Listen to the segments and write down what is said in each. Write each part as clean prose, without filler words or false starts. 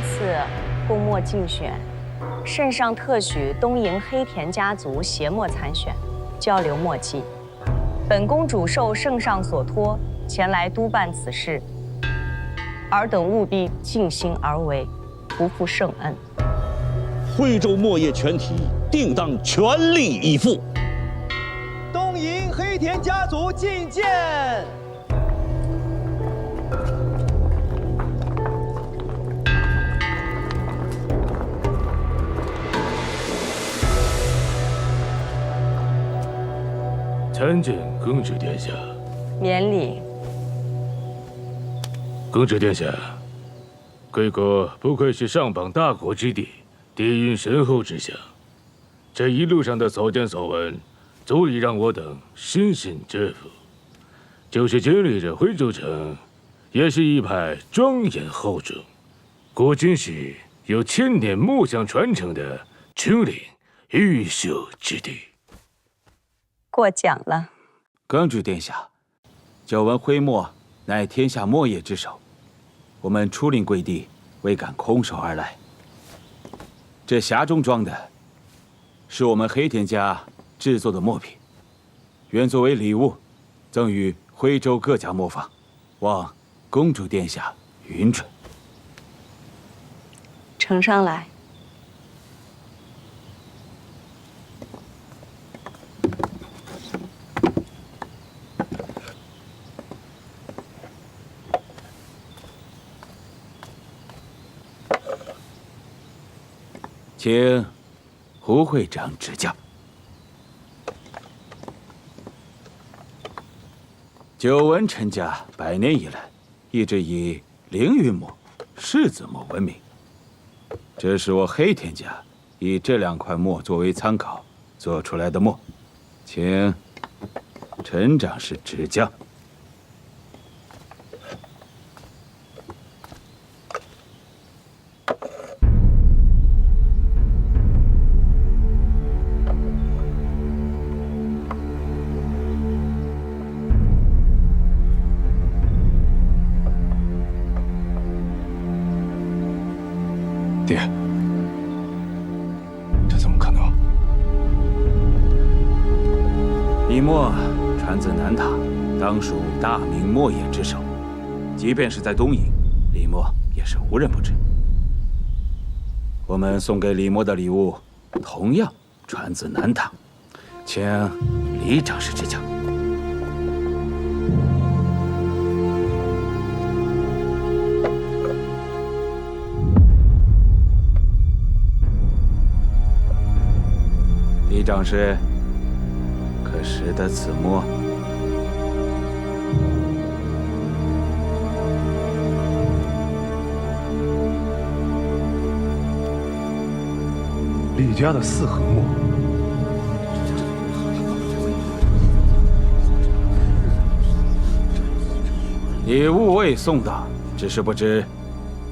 次供墨竞选，圣上特许东瀛黑田家族携墨参选，交流墨迹。本公主受圣上所托，前来督办此事，尔等务必尽心而为，不负圣恩。徽州墨业全体定当全力以赴。东瀛黑田家族觐见。参见公主殿下。免礼。公主殿下，贵国不愧是上榜大国之地，底蕴深厚之乡。这一路上的所见所闻，足以让我等深信折服。就是经历着徽州城，也是一派庄严厚重，果真是有千年墨香传承的秦岭玉秀之地。过奖了。公主殿下，久闻徽墨乃天下墨业之首，我们出临贵地，未敢空手而来。这匣中装的，是我们黑田家制作的墨品，原作为礼物，赠予徽州各家磨坊，望公主殿下允准。呈上来。请胡会长指教。久闻陈家100年以来，一直以凌云墨、柿子墨闻名。这是我黑田家以这2块墨作为参考做出来的墨，请陈长士指教。爹，这怎么可能？李墨传自南唐，当属大明墨业之首。即便是在东瀛，李墨也是无人不知。我们送给李墨的礼物，同样传自南唐，请李长士指教。李长士，可识得此墨？李家的4合墨，礼物未送到，只是不知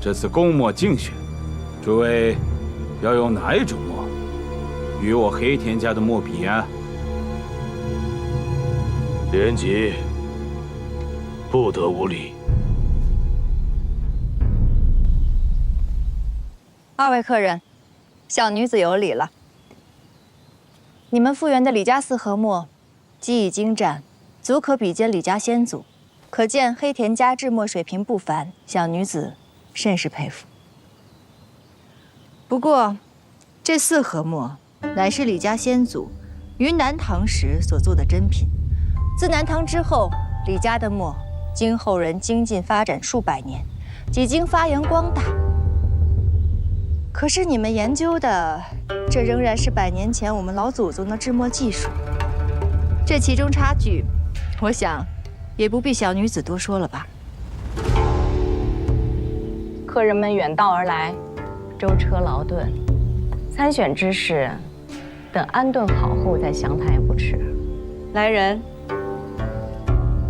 这次公墨竞选，诸位要用哪一种墨与我黑田家的墨比啊？连级不得无礼。2位客人，小女子有礼了。你们复原的李家4合墨，技艺精湛，足可比肩李家先祖，可见黑田家制墨水平不凡，小女子甚是佩服。不过，这4合墨乃是李家先祖于南唐时所做的珍品。自南唐之后，李家的墨经后人精进发展数百年，几经发扬光大。可是你们研究的，这仍然是100年前我们老祖宗的制墨技术。这其中差距，我想也不必小女子多说了吧。客人们远道而来，舟车劳顿，参选之事，等安顿好后再详谈也不迟。来人，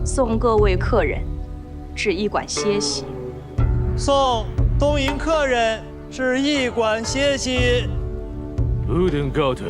送各位客人至驿馆歇息。送东瀛客人至驿馆歇息。吾等告退。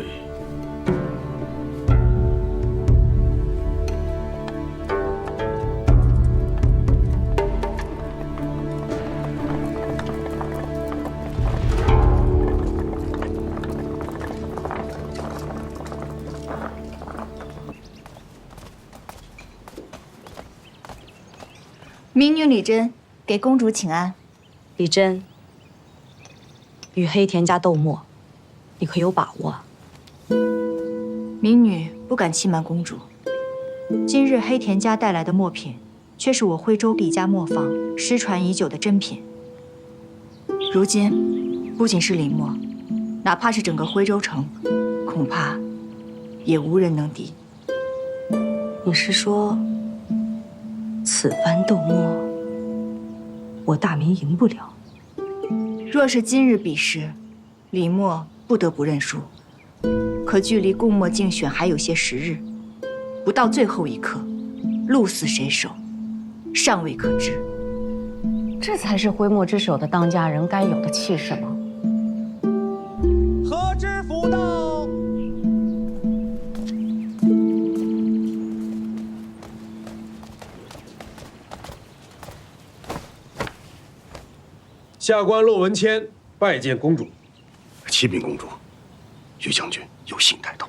民女李珍给公主请安。李珍，与黑田家斗墨，你可有把握？民女不敢欺瞒公主。今日黑田家带来的墨品，却是我徽州李家磨坊失传已久的珍品。如今，不仅是李墨，哪怕是整个徽州城，恐怕也无人能敌。你是说，此番斗墨，我大明赢不了？若是今日比试，李墨不得不认输。可距离共墨竞选还有些时日，不到最后一刻，鹿死谁手，尚未可知。这才是徽墨之首的当家人该有的气势吗？何知府到。下官骆文谦拜见公主。启禀公主，于将军有幸抬头。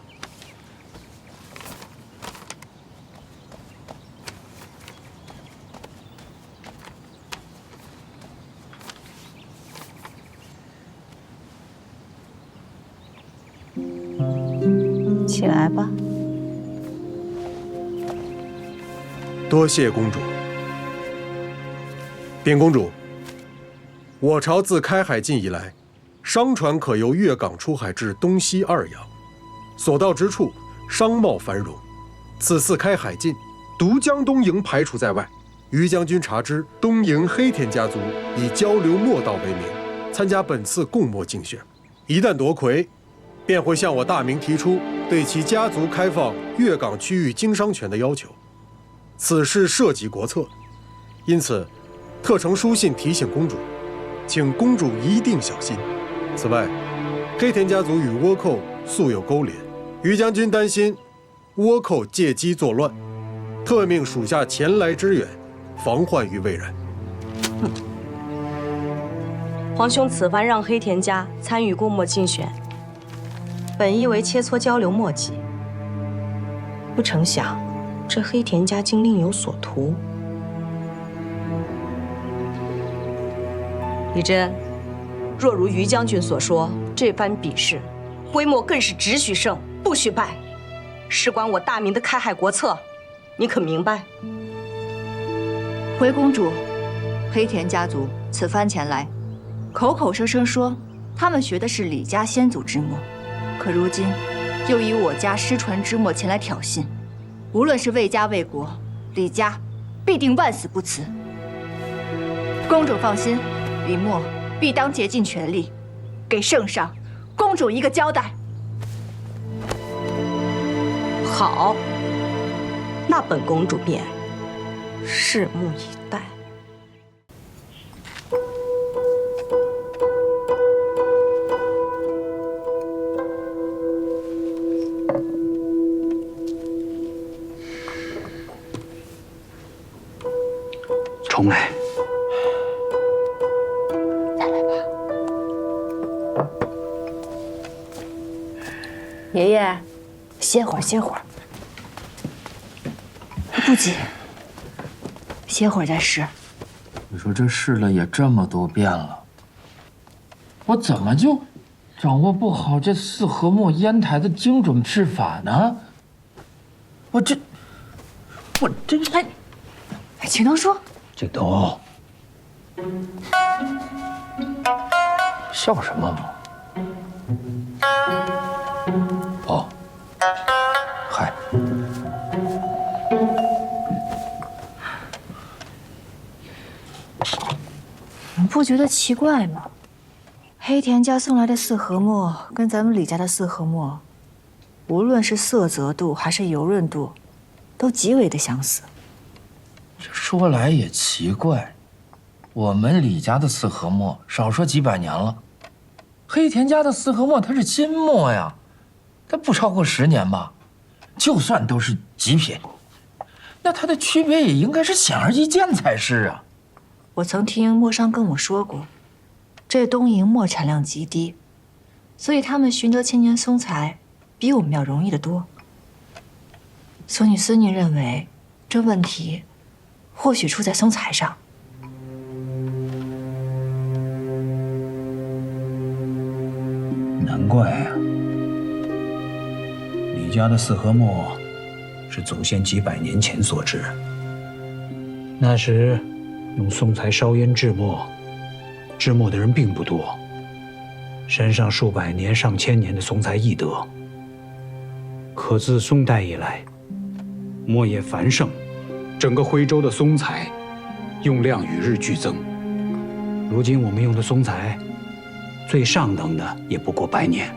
起来吧。多谢公主。禀公主，我朝自开海禁以来，商船可由粤港出海至东西2洋，所到之处，商贸繁荣。此次开海禁，独将东瀛排除在外。于将军察知，东瀛黑田家族以交流墨道为名，参加本次共墨竞选。一旦夺魁，便会向我大明提出对其家族开放粤港区域经商权的要求。此事涉及国策，因此特呈书信提醒公主，请公主一定小心。此外，黑田家族与倭寇素有勾连，于将军担心倭寇借机作乱，特命属下前来支援，防患于未然。皇兄此番让黑田家参与共墨竞选，本意为切磋交流墨迹，不成想这黑田家竟另有所图。李珍，若如于将军所说，这番比试，徽墨更是只许胜不许败，事关我大明的开海国策，你可明白？回公主，黑田家族此番前来，口口声声说他们学的是李家先祖之墨，可如今又以我家失传之墨前来挑衅。无论是为家为国，李家必定万死不辞。公主放心，李墨必当竭尽全力，给圣上、公主一个交代。好，那本公主便拭目以待。重来。爷爷，歇会儿，歇会儿，不急，歇会儿再试。你说这试了也这么多遍了，我怎么就掌握不好这四合墨烟台的精准制法呢？我这哎，请能说。这都笑什么嘛？哦，嗨，你不觉得奇怪吗？黑田家送来的四合墨跟咱们李家的四合墨，无论是色泽度还是油润度，都极为的相似。这说来也奇怪，我们李家的四合墨少说几百年了，黑田家的四合墨它是金墨呀，它不超过10年吧。就算都是极品，那它的区别也应该是显而易见才是啊。我曾听墨商跟我说过，这东瀛墨产量极低，所以他们寻得千年松材比我们要容易得多。孙女认为这问题或许出在松材上。难怪啊，李家的四合墨是祖先几百年前所制。那时用松材烧烟制墨，制墨的人并不多，山上数百年、上千年的松材易得。可自宋代以来，墨业繁盛，整个徽州的松材用量与日俱增。如今我们用的松材，最上等的也不过100年。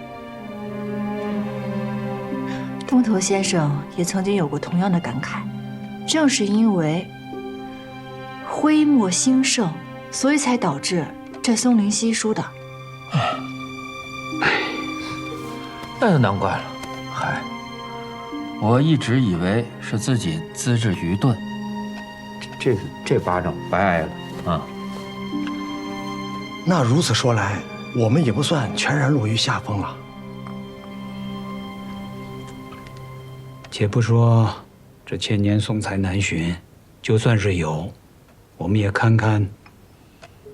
东头先生也曾经有过同样的感慨，正是因为徽墨兴盛，所以才导致这松林稀疏的。那就难怪了。嗨，我一直以为是自己资质愚钝。这巴掌白挨了啊！那如此说来，我们也不算全然落于下风了。且不说这千年松材难寻，就算是有，我们也堪堪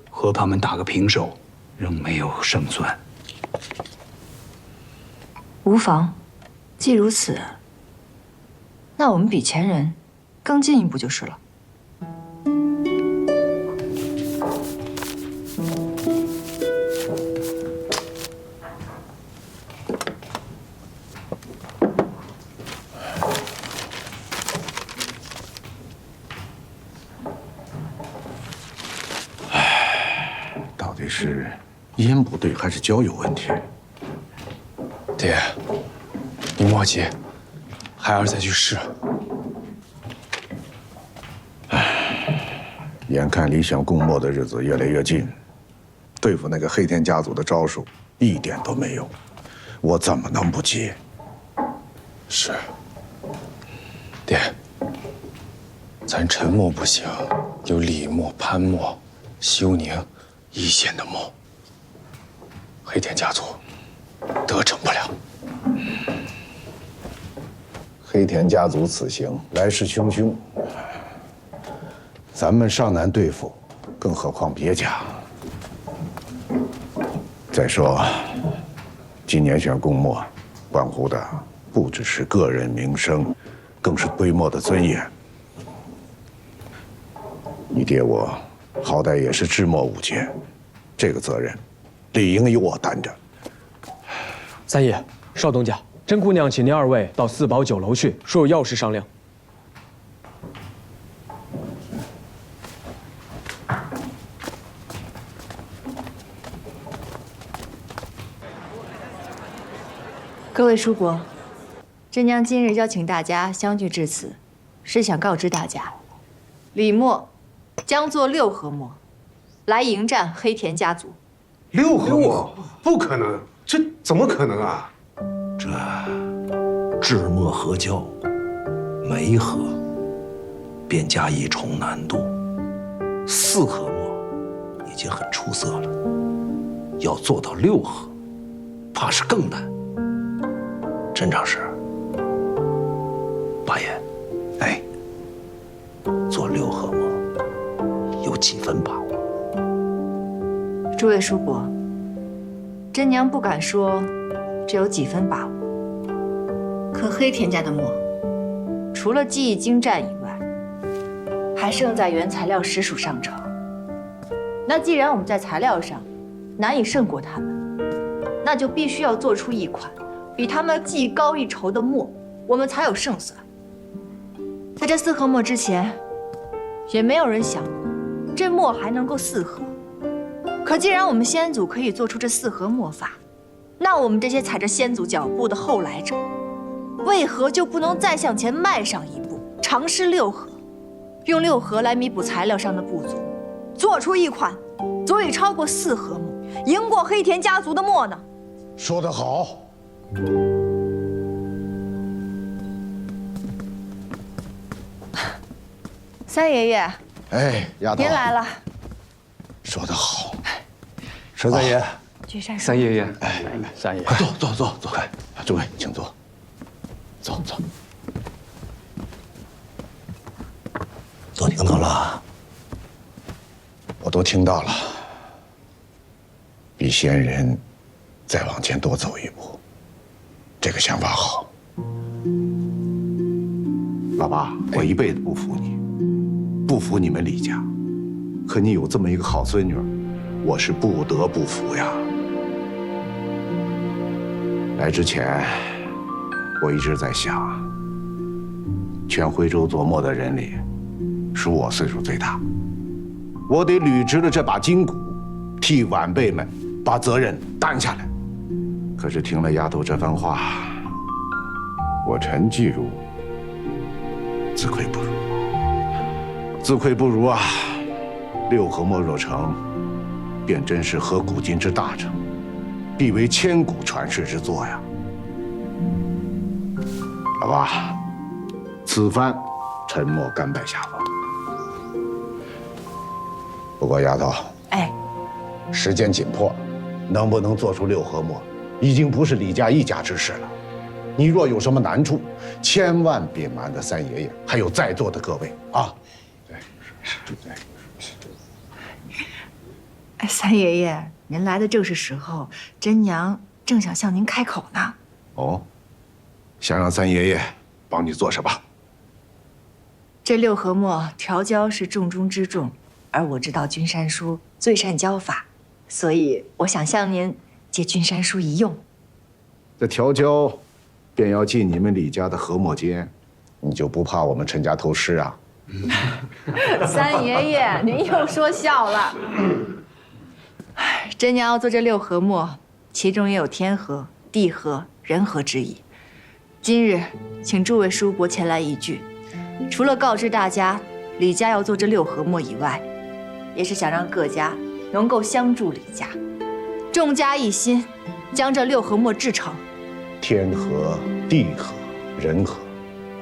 和他们打个平手，仍没有胜算。无妨，既如此，那我们比前人更进一步就是了。到底是烟不对还是胶有问题？爹，你莫急，孩儿再去试。眼看离想供墨的日子越来越近，对付那个黑田家族的招数一点都没有，我怎么能不急？是，爹，咱陈墨不行，有李墨、潘墨、休宁、一线的墨，黑田家族得逞不了。黑田家族此行来势汹汹，咱们尚难对付，更何况别家。再说，今年选供墨，关乎的不只是个人名声，更是徽墨的尊严。你爹我好歹也是制墨武杰，这个责任理应由我担着。三爷，少东家，甄姑娘请您2位到四宝酒楼去，说有要事商量。各位叔伯，甄娘今日邀请大家相聚至此，是想告知大家，李墨将作6合墨，来迎战黑田家族。6合墨？不可能，这怎么可能啊？这制墨合胶，每合便加一重难度，4合墨已经很出色了，要做到6合，怕是更难。甄长史，八爷，哎，做6合墨有几分把握？诸位叔伯，甄娘不敢说这有几分把握，可黑田家的墨，除了技艺精湛以外，还胜在原材料实属上乘。那既然我们在材料上难以胜过他们，那就必须要做出一款比他们技高一筹的墨，我们才有胜算。在这4合墨之前，也没有人想这墨还能够4合。可既然我们先祖可以做出这4合墨法，那我们这些踩着先祖脚步的后来者，为何就不能再向前迈上一步，尝试6合，用6合来弥补材料上的不足，做出一款足以超过4合墨，赢过黑田家族的墨呢？说得好。三爷爷，哎，丫头，您来了。说得好，佘三爷，三爷爷，哎，来，三爷，快坐，快，诸位请坐，走，坐定。怎么了？我都听到了。比先人再往前多走一步，这个想法好。老爸，我一辈子不服你，不服你们李家。可你有这么一个好孙女，我是不得不服呀。来之前，我一直在想，全徽州做墨的人里，属我岁数最大，我得捋直了这把筋骨，替晚辈们把责任担下来。可是听了丫头这番话，我陈继儒自愧不如，自愧不如啊！六合墨若成，便真是合古今之大成，必为千古传世之作呀！老爸，此番陈默甘拜下风。不过丫头，哎，时间紧迫，能不能做出六合墨，已经不是李家一家之事了。你若有什么难处，千万别瞒着三爷爷，还有在座的各位啊！对。哎，三爷爷，您来的正是时候，真娘正想向您开口呢。哦，想让三爷爷帮你做什么？这六合墨调教是重中之重，而我知道君山叔最善教法，所以我想向您借君山叔一用。这调教，便要进你们李家的合墨间，你就不怕我们陈家偷师啊？三爷爷，您又说笑了。真娘要做这六合墨，其中也有天合、地合、人合之意。今日请诸位叔伯前来一聚，除了告知大家李家要做这六合墨以外，也是想让各家能够相助李家，众家一心，将这六合墨制成。天合、地合、人合，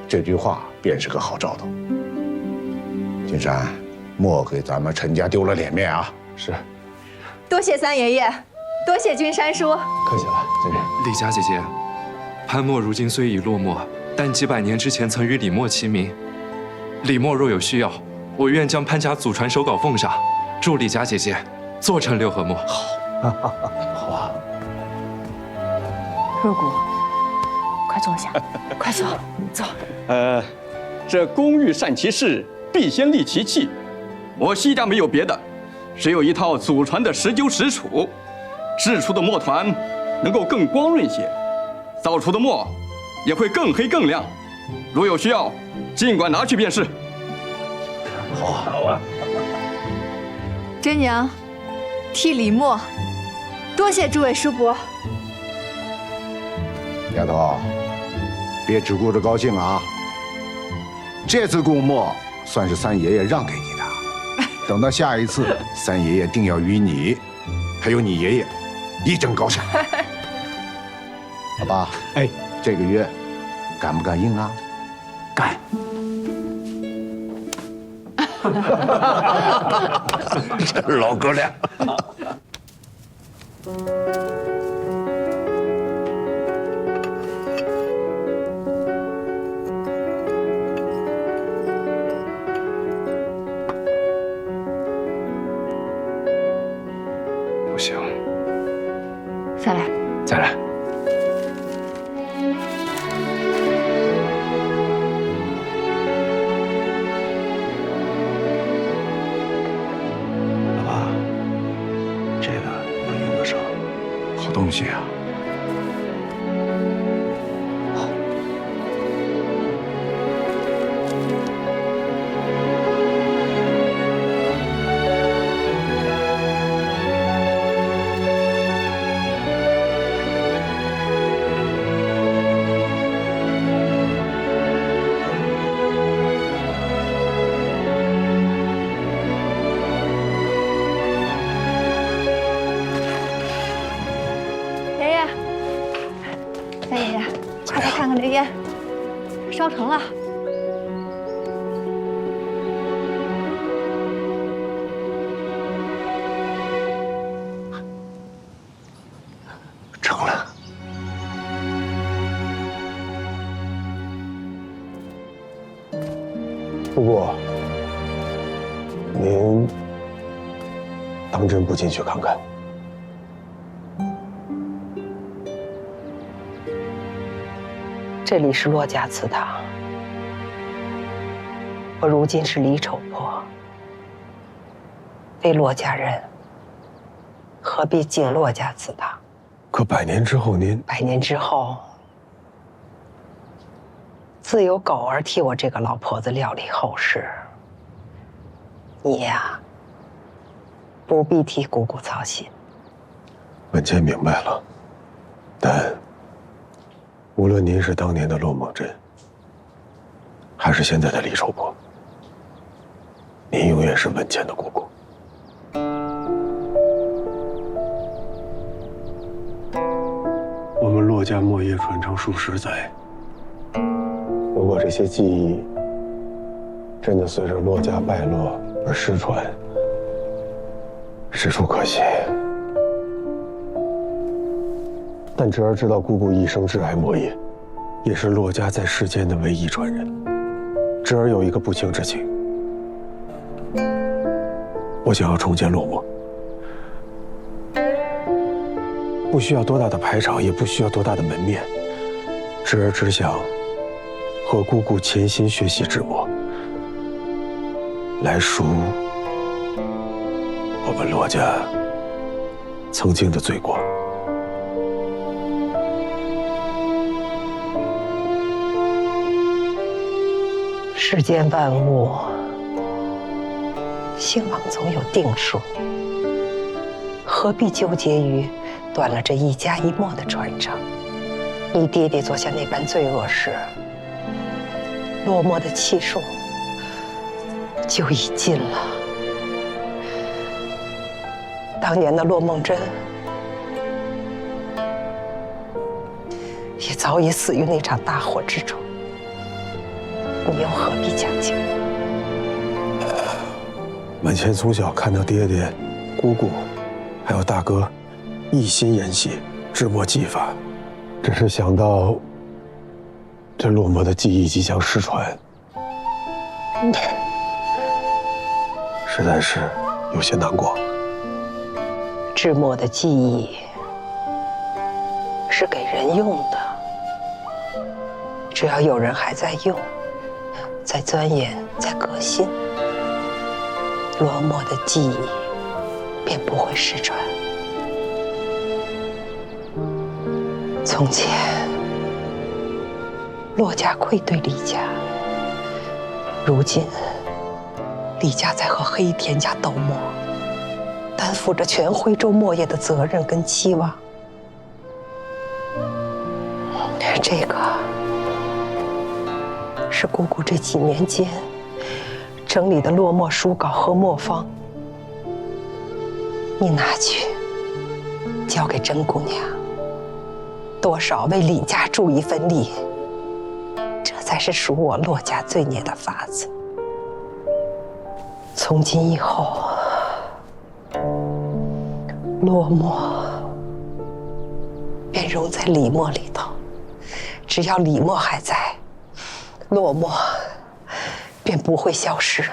这句话便是个好兆头。金山，莫给咱们陈家丢了脸面啊！是。多谢三爷爷，多谢君山叔。客气了，再见。李家姐姐，潘墨如今虽已落寞，但几百年之前曾与李墨齐名。李墨若有需要，我愿将潘家祖传手稿奉上，助李家姐姐做成六合墨。好，好啊。若谷，快坐下，快坐，坐。这工欲善其事，必先利其器。我西家没有别的，只有一套祖传的石臼石杵，制出的墨团能够更光润些，造出的墨也会更黑更亮。如有需要，尽管拿去便是。好啊，好啊。真娘替李墨，多谢诸位叔伯。丫头，别只顾着高兴啊！这次供墨算是三爷爷让给你的，等到下一次，三爷爷定要与你，还有你爷爷，一争高下。好吧？哎，这个约，敢不敢应啊？敢。这老哥俩。不行，再来，再来。老爸，这个能用得上，好东西啊。烧成了。成了。不过，娘真不进去看看？这里是骆家祠堂，我如今是李丑婆，非骆家人，何必进骆家祠堂？可100年之后您，100年之后，自有狗儿替我这个老婆子料理后事。你呀，不必替姑姑操心。文倩明白了，但无论您是当年的骆梦真，还是现在的李丑婆，您永远是文倩的姑姑。我们骆家墨业传承数十载，如果这些技艺真的随着骆家败落而失传，实属可惜。但侄儿知道姑姑一生挚爱墨业，也是骆家在世间的唯一传人。侄儿有一个不情之请，我想要重建骆墨，不需要多大的排场，也不需要多大的门面。侄儿只想和姑姑潜心学习制墨，来赎我们骆家曾经的罪过。世间万物，兴亡总有定数，何必纠结于断了这一家一墨的传承？你爹爹做下那般罪恶时，落墨的气数就已尽了。当年的骆梦真也早已死于那场大火之中，你又何必讲究？文倩从小看到爹爹、姑姑，还有大哥一心研习制墨技法，只是想到这落墨的技艺即将失传，实在是有些难过。制墨的技艺是给人用的，只要有人还在用，在钻研，在革新，落墨的技艺便不会失传。从前，骆家愧对李家，如今李家在和黑田家斗墨，担负着全徽州墨业的责任跟期望。这个是姑姑这几年间整理的落墨书稿和墨方，你拿去交给甄姑娘，多少为李家助一份力，这才是赎我骆家罪孽的法子。从今以后，落墨便融在李墨里头，只要李墨还在，落墨便不会消失。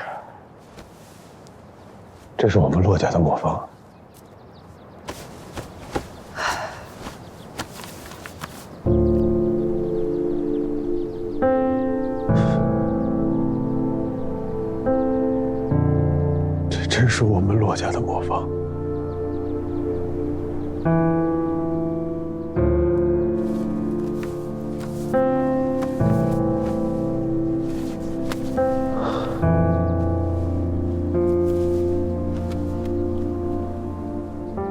这是我们骆家的墨方，这真是我们骆家的墨方。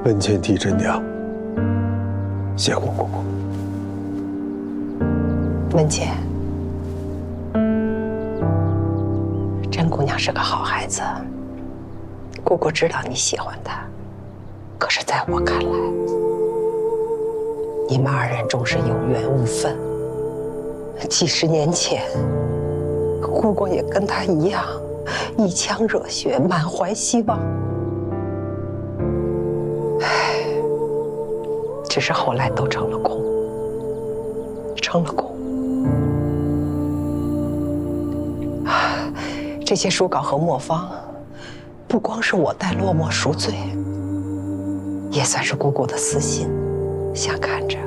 文倩替甄娘谢过姑姑。文倩，甄姑娘是个好孩子，姑姑知道你喜欢她，可是在我看来，你们二人终是有缘无分。几十年前，姑姑也跟她一样，一腔热血，满怀希望。只是后来都成了空，成了空。这些书稿和墨方，不光是我代落墨赎罪，也算是姑姑的私心，想看着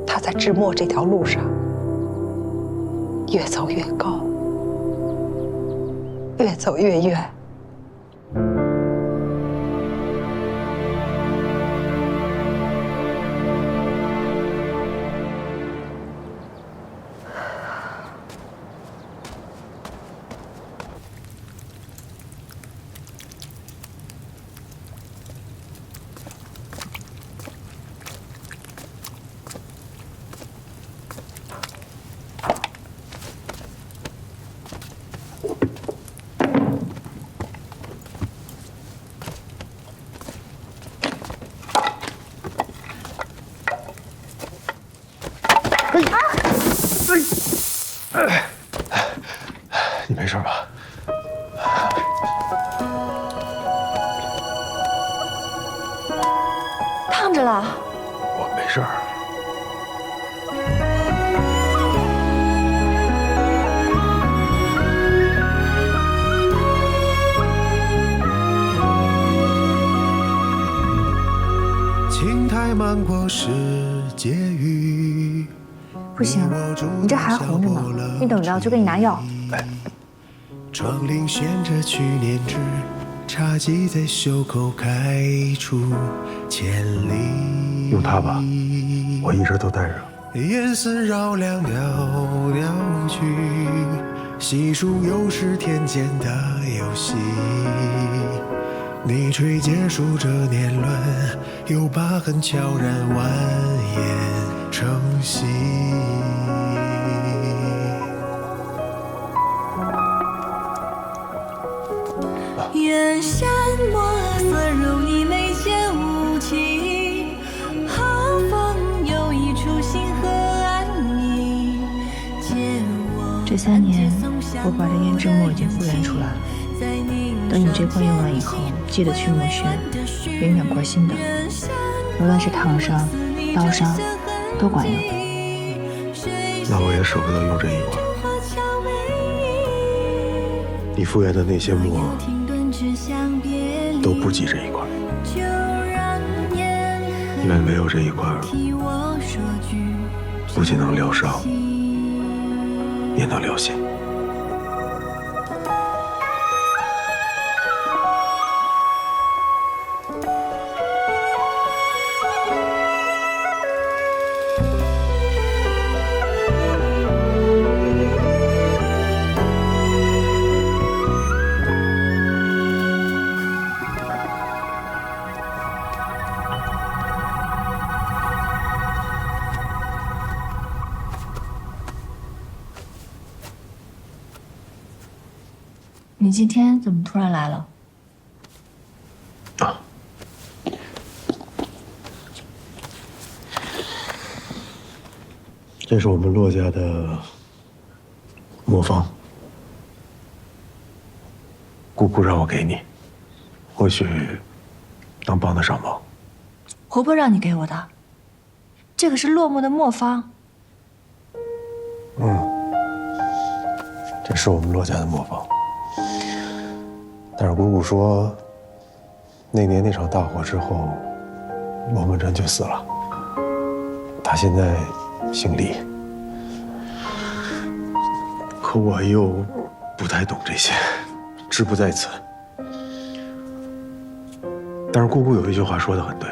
她在治墨这条路上越走越高，越走越远。你没事吧？烫着了。我没事儿。青苔漫过世界雨。不行，你这还红着呢，一等着就给你拿药。窗棂悬着去年枝，茶几在袖口开出千里。用它吧，我一直都带着。烟丝绕梁袅袅去，细数又是天间的游戏。泥吹结束这年轮，又把痕悄然蜿蜒成溪。远山墨色如你眉间雾气，好风有一处心和安宁。这3年，我把这胭脂墨已经复原出来了。等你这罐用完以后，记得去墨轩，永远过新的，无论是烫伤、刀伤，都管用。那我也舍不得用这一罐。你复原的那些墨都不及这一罐，因为没有这一罐，不仅能疗伤，也能疗心。你今天怎么突然来了？这是我们骆家的磨坊，姑姑让我给你，或许能帮得上忙。婆婆让你给我的，这可是落寞的磨坊。这是我们骆家的磨坊。但是姑姑说，那年那场大火之后，罗梦真就死了。她现在姓李，可我又不太懂这些，志不在此。但是姑姑有一句话说得很对，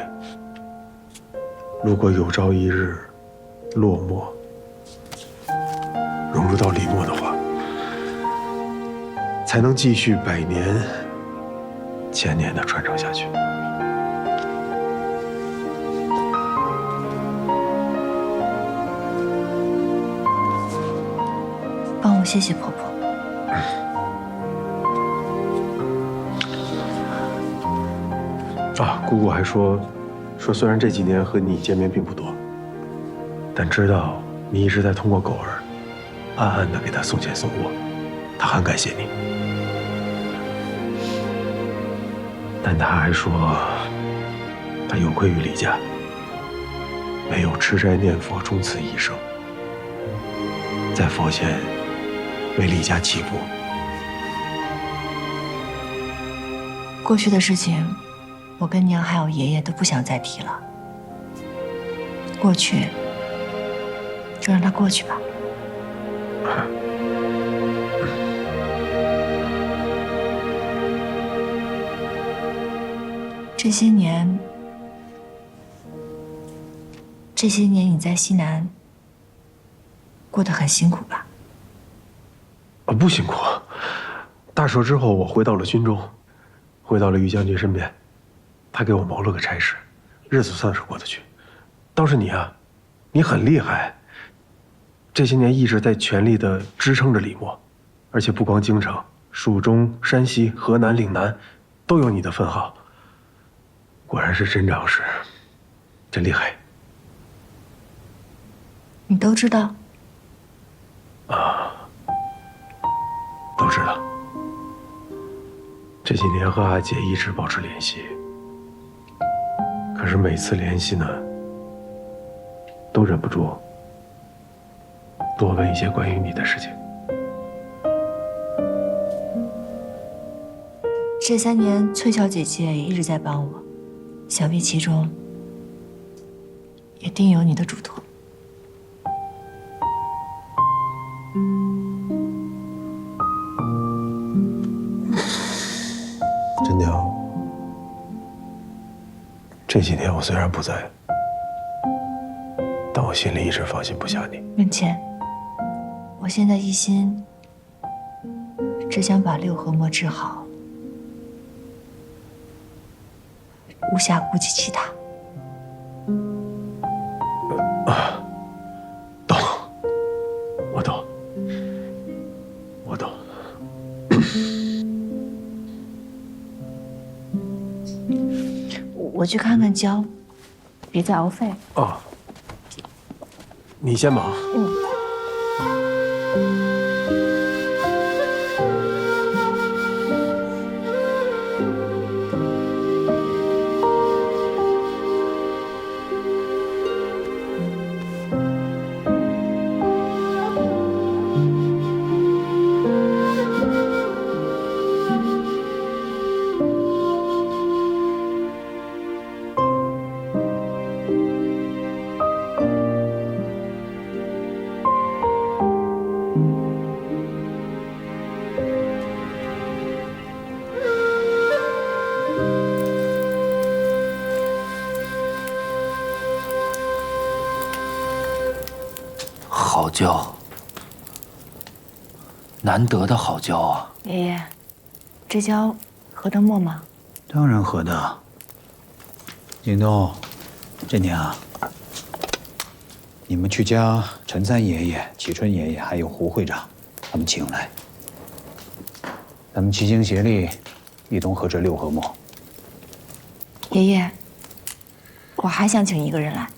如果有朝一日，落寞融入到李墨的话，才能继续100年、1000年的传承下去。帮我谢谢婆婆。姑姑还说虽然这几年和你见面并不多，但知道你一直在通过狗儿，暗暗地给她送钱送货，她很感谢你。但她还说，她有愧于李家，没有吃斋念佛终此一生，在佛前为李家祈福。过去的事情，我跟娘还有爷爷都不想再提了。过去就让它过去吧。这些年你在西南过得很辛苦吧？不辛苦。大赦之后，我回到了军中，回到了于将军身边，他给我谋了个差事，日子算是过得去。倒是你啊，你很厉害，这些年一直在全力地支撑着李默，而且不光京城、蜀中、山西、河南、岭南，都有你的分号。果然是真长史，真厉害。你都知道？都知道。这几年和阿姐一直保持联系，可是每次联系呢，都忍不住多问一些关于你的事情。这3年，翠小姐姐也一直在帮我，想必其中也定有你的嘱托。真娘，这几年我虽然不在，但我心里一直放心不下你。文倩，我现在一心只想把六合墨治好，无暇顾及其他。懂，我懂，我懂。我去看看娇，别再熬废。哦，你先忙。好胶，难得的好胶啊！爷爷，这胶合得墨吗？当然合得。景东，这年啊，你们去将陈三爷爷、启春爷爷还有胡会长他们请来，咱们齐心协力，一同合制六合墨。爷爷，我还想请一个人来。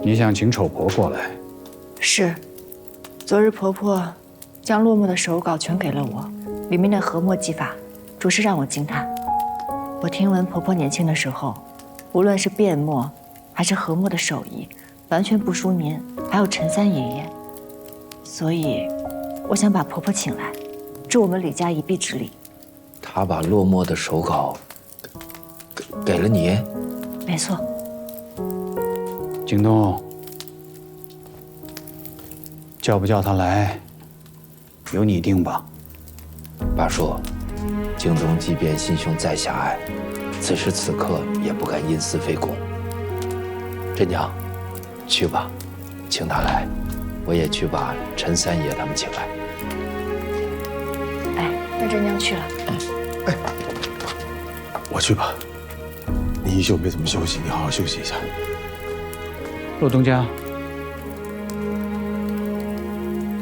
你想请丑婆过来？是，昨日婆婆将落墨的手稿全给了我，里面的合墨技法，着实让我惊叹。我听闻婆婆年轻的时候，无论是变墨还是合墨的手艺，完全不输您，还有陈三爷爷。所以，我想把婆婆请来，助我们李家一臂之力。她把落墨的手稿给了你？没错。景东，叫不叫他来，由你定吧。爸说，京东即便心胸再狭隘，此时此刻也不敢因私废公。真娘，去吧，请他来，我也去把陈三爷他们请来。哎，那真娘去了。哎，我去吧。你一宿没怎么休息，你好好休息一下。骆东家，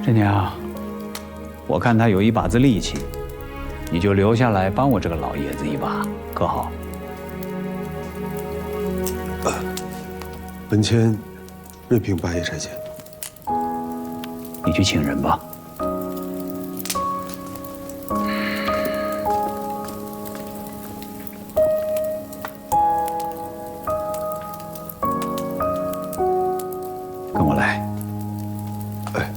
真娘，我看他有一把子力气，你就留下来帮我这个老爷子一把，可好？文谦，任凭八爷差遣。你去请人吧。跟我来。哎。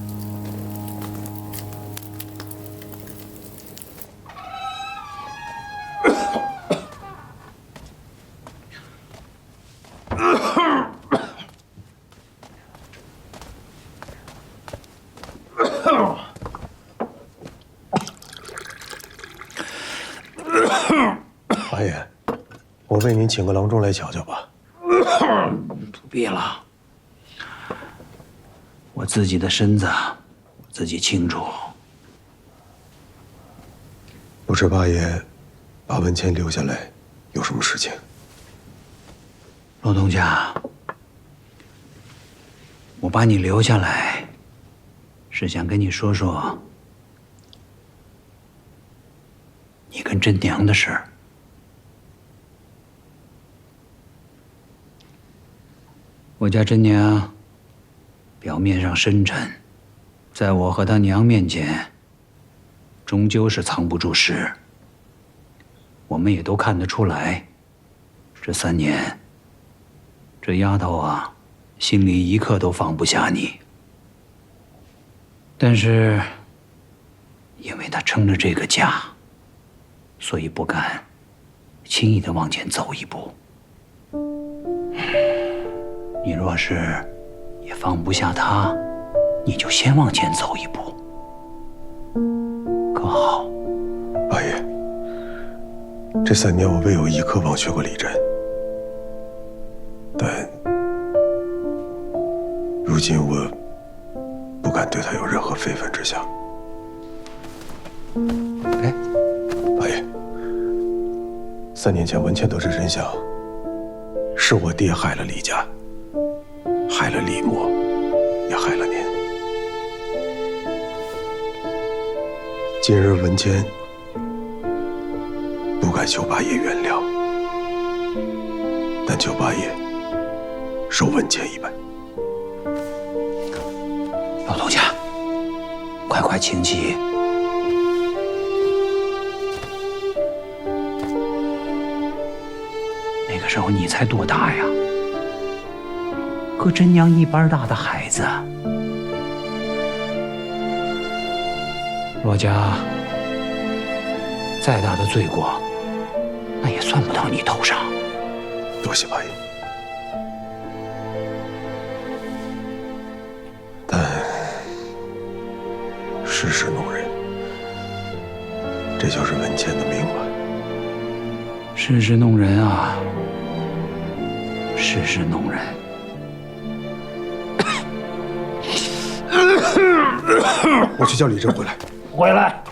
八爷，我为您请个郎中来瞧瞧吧。不必了，我自己的身子我自己清楚。不知八爷把文谦留下来有什么事情？罗东家，我把你留下来，是想跟你说说你跟真娘的事儿。我家真娘表面上深沉，在我和她娘面前，终究是藏不住事。我们也都看得出来，这3年，这丫头啊，心里一刻都放不下你。但是，因为她撑着这个家，所以不敢轻易的往前走一步。你若是也放不下她，你就先往前走一步，可好？八爷，这3年我未有一刻忘却过李真，但如今我不敢对她有任何非分之想。哎，八爷，3年前文谦得知真相，是我爹害了李家，害了李默，也害了您。今日文谦不敢求八爷原谅，但求八爷受文谦一拜。老东家，快请起。那个时候你才多大呀？和真娘一般大的孩子。罗家再大的罪过，那也算不到你头上。多谢八爷。但世事弄人，这就是文谦的命吧。世事弄人啊，世事弄人。我去叫李真回来。回来。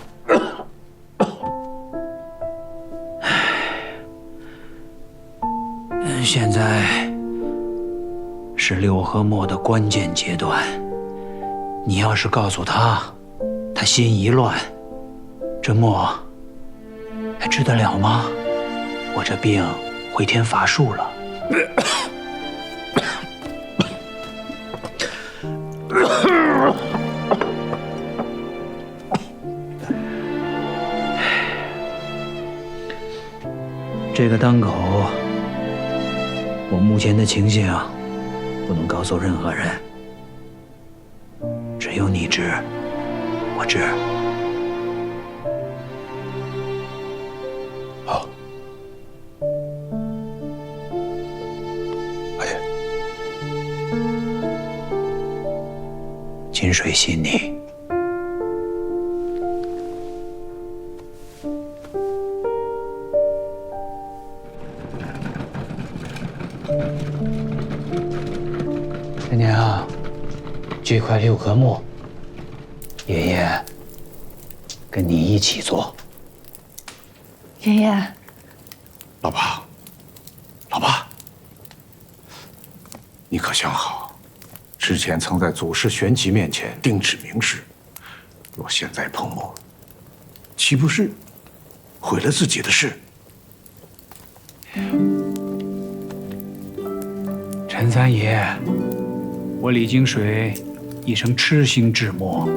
现在是六合墨的关键阶段，你要是告诉他，他心一乱，这墨还治得了吗？我这病回天乏术了。这个当口，我目前的情形不能告诉任何人，只有你知，我知。好，八爷，金水信你。真娘，这块六合木，爷爷跟你一起做。爷爷，老爸，老爸，你可想好，之前曾在祖师玄吉面前定旨明示，若现在碰墨，岂不是毁了自己的事？陈三爷，我李金水一生痴心制墨，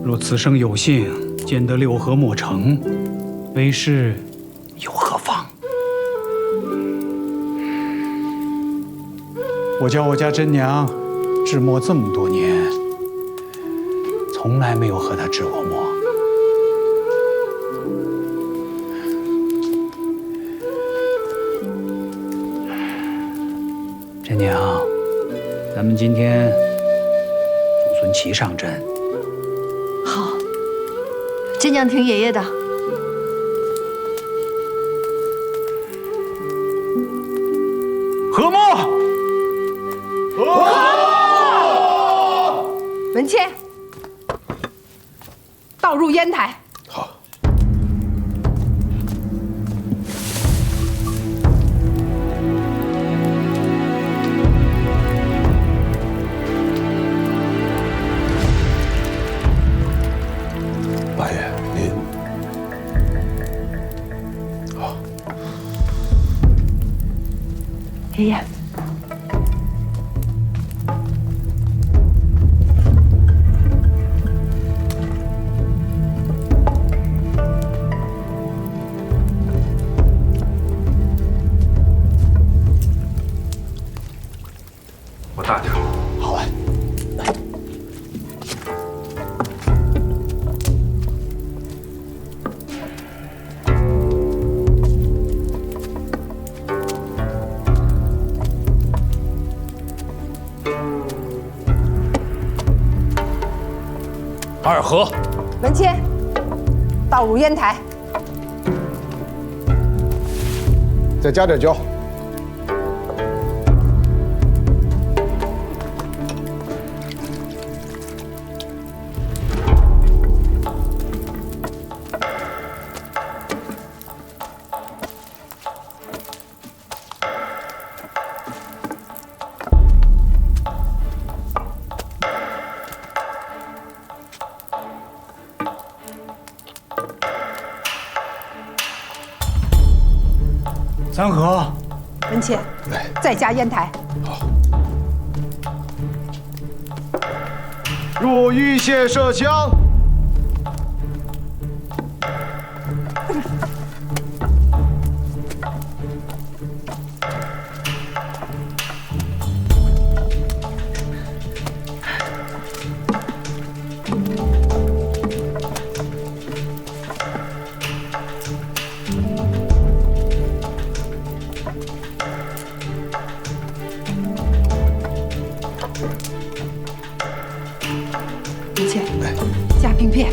若此生有幸见得六合墨成，为师又何妨？我教我家真娘制墨这么多年，从来没有和她制过墨。真娘，咱们今天祖孙齐上阵。好，真娘听爷爷的。和睦。文谦，倒入烟台。好。八爷，您好。爷爷。我大点儿。好嘞。二合。文谦，倒入烟台。再加点椒。三合。文谦，再加烟台。入玉械射枪。文谦，加冰片。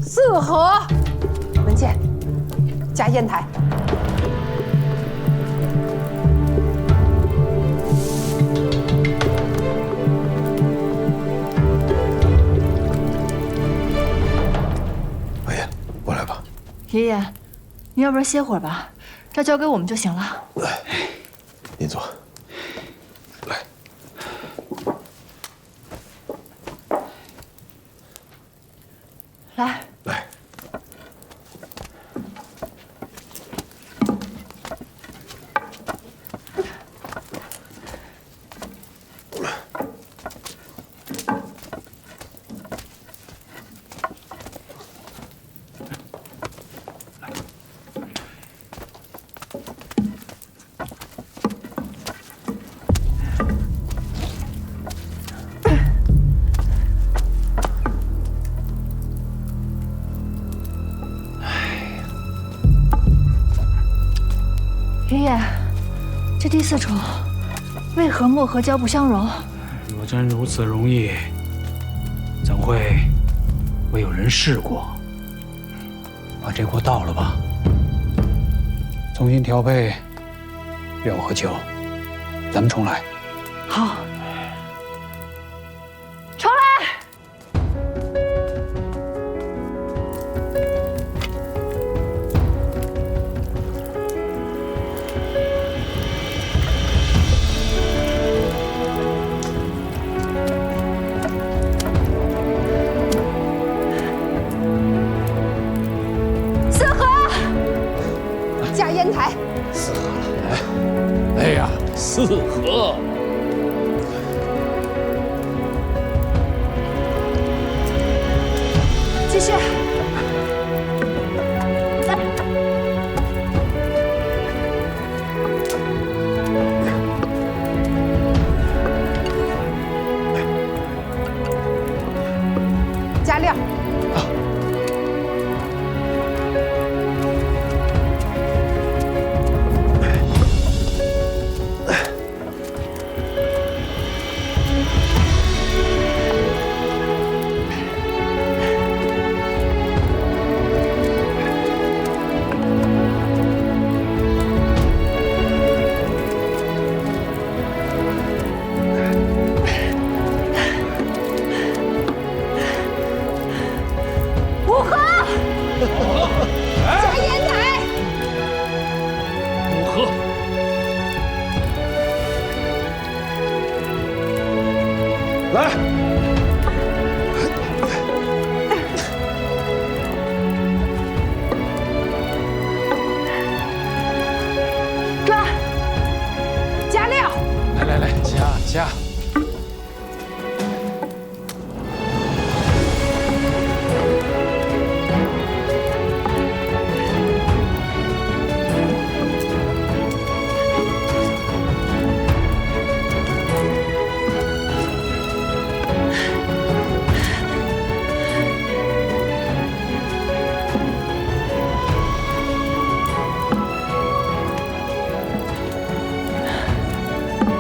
四合。文倩，加烟台。八爷，我来吧。爷爷，您要不然歇会儿吧，这交给我们就行了。来，您坐。来。来。来。爷爷，这第四重，为何墨和胶不相容？若真如此容易，怎会未有人试过？把这锅倒了吧，重新调配料和酒，咱们重来。好，重来。四合，加烟台。四合了，哎呀，四合。续。加料。下。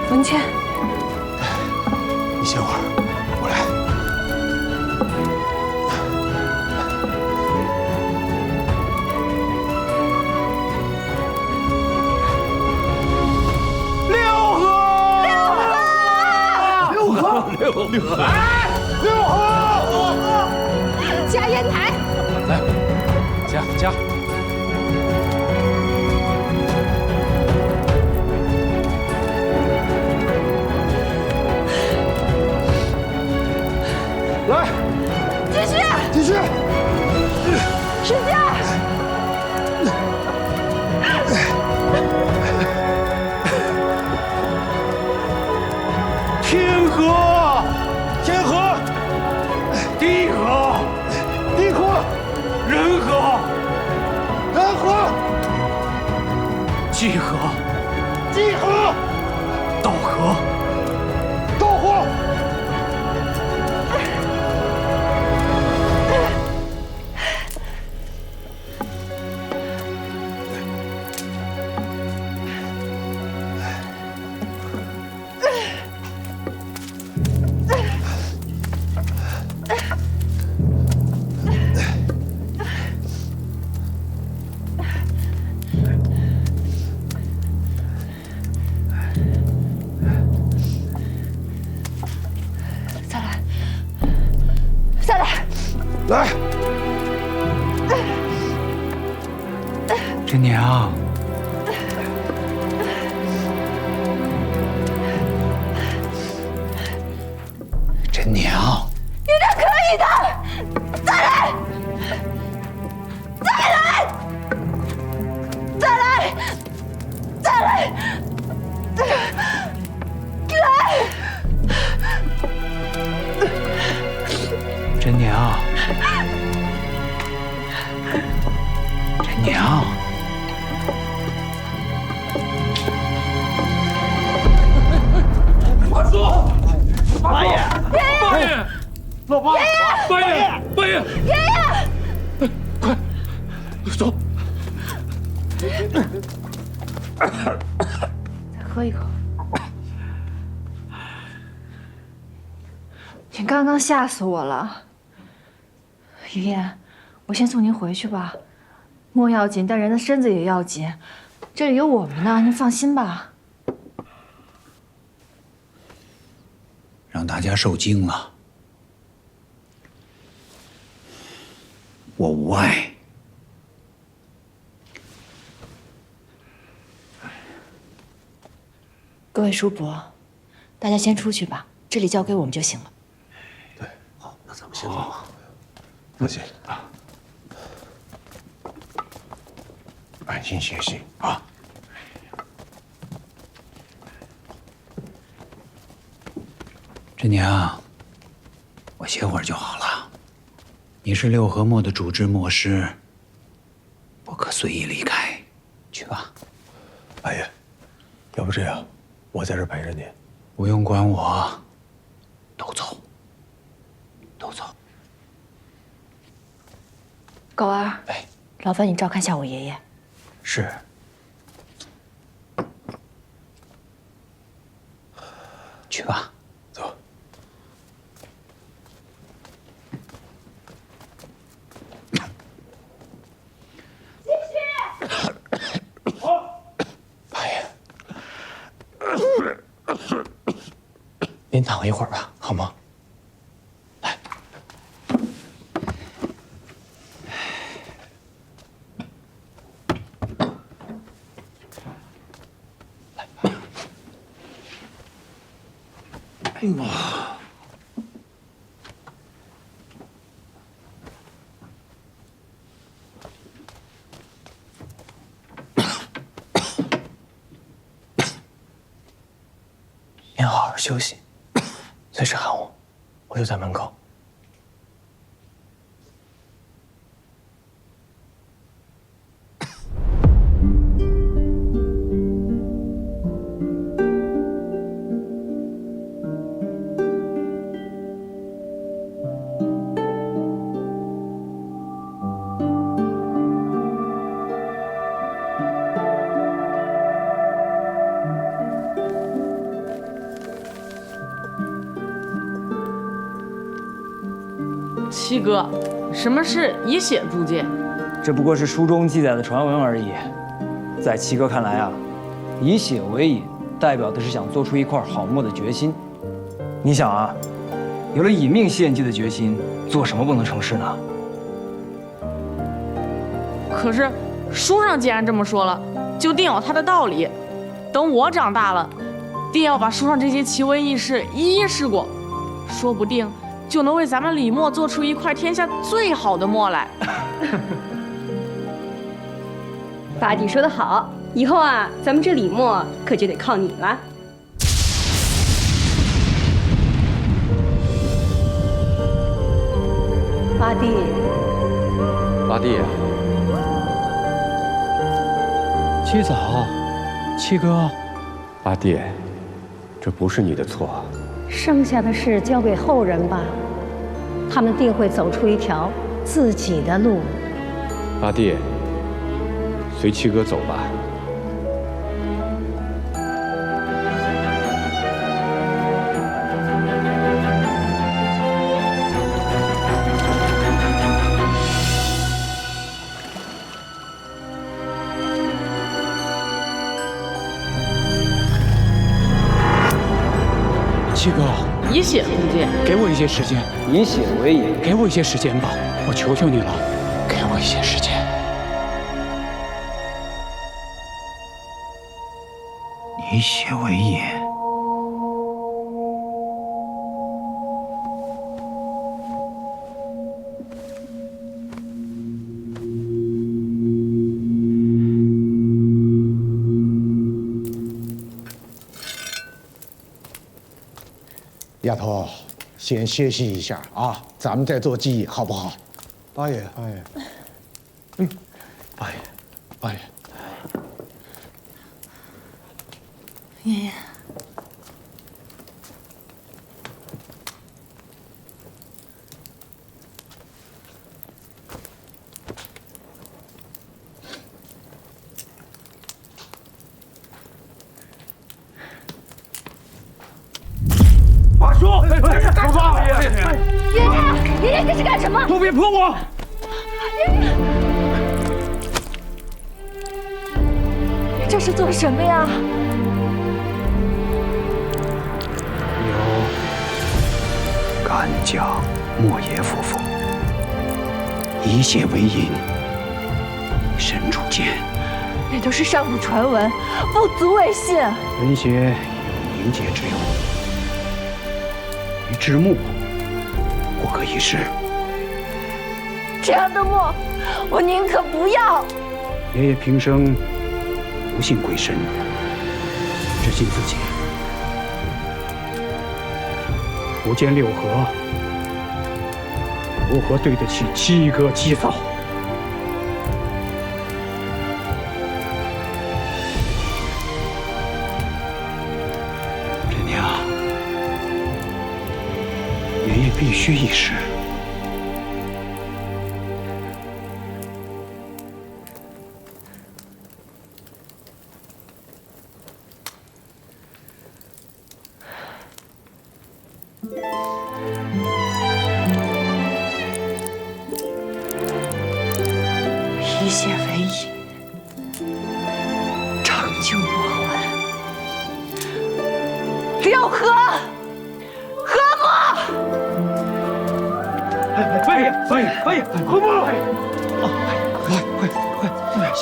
文倩，你歇会儿，我来。六合，加烟台，来，加。来，继续，使劲！天河，地河，人河，济河，道河。来，真娘，真娘，你这可以的，再来，真娘，真娘，马叔，八爷，老八，八爷，爷爷，快走。再喝一口。你刚刚吓死我了，于燕，我先送您回去吧。墨要紧，但人的身子也要紧。这里有我们呢，您放心吧。让大家受惊了，我无碍。各位叔伯，大家先出去吧，这里交给我们就行了。好，那咱们先走。放心啊，安心歇息啊。真娘，我歇会儿就好了。你是六合墨的主治墨师，不可随意离开。去吧。八爷，要不这样，我在这陪着你。不用管我，都走，都走。狗儿，劳烦你照看下我爷爷。是。去吧。走。八爷，您躺一会儿吧，好吗？来。哎妈！您好好休息，随时喊我，我就在门口。七哥，什么是以血铸剑？这不过是书中记载的传闻而已。在七哥看来啊，以血为引，代表的是想做出一块好墨的决心。你想啊，有了以命献祭的决心，做什么不能成事呢？可是书上既然这么说了，就定有它的道理。等我长大了，定要把书上这些奇闻异事一一试过，说不定就能为咱们李墨做出一块天下最好的墨来。八弟说得好，以后啊，咱们这李墨可就得靠你了。八弟，八弟，七嫂，七哥，八弟，这不是你的错。剩下的事交给后人吧，他们定会走出一条自己的路。八弟，随七哥走吧。七哥，以血铸剑，给我一些时间。以血为引，给我一些时间吧，我求求你了，给我一些时间。以血为引。丫头，先歇息一下啊，咱们再做记忆，好不好？八爷，八爷，八爷，八爷，爷爷，八叔，爷爷这是干什么？都别碰我！爷爷，你这是做什么呀？有干将莫邪夫妇，以血为引，身铸剑。那都是上古传闻，不足为信。人血有凝结之用，于之木不可一世。这样的墨，我宁可不要。爷爷平生不信鬼神，只信自己。福建六合，如何对得起七哥七嫂？真娘，爷爷必须一试。一血为饮，长久不还。六合，和睦。翻译，和睦。快，歇。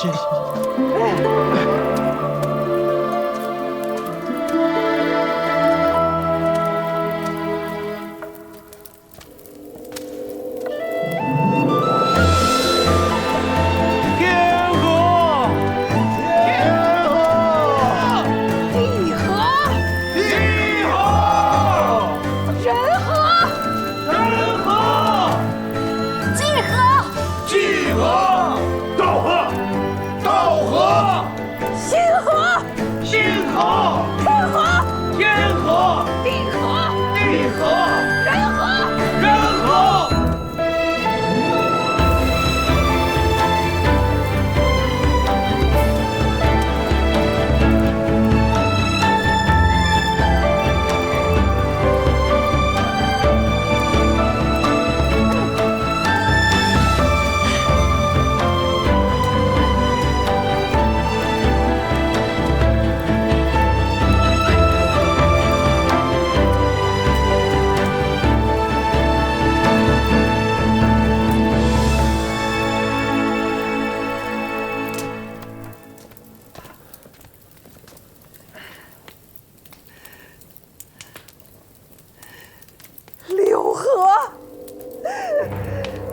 六合，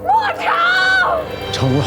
莫成，成了。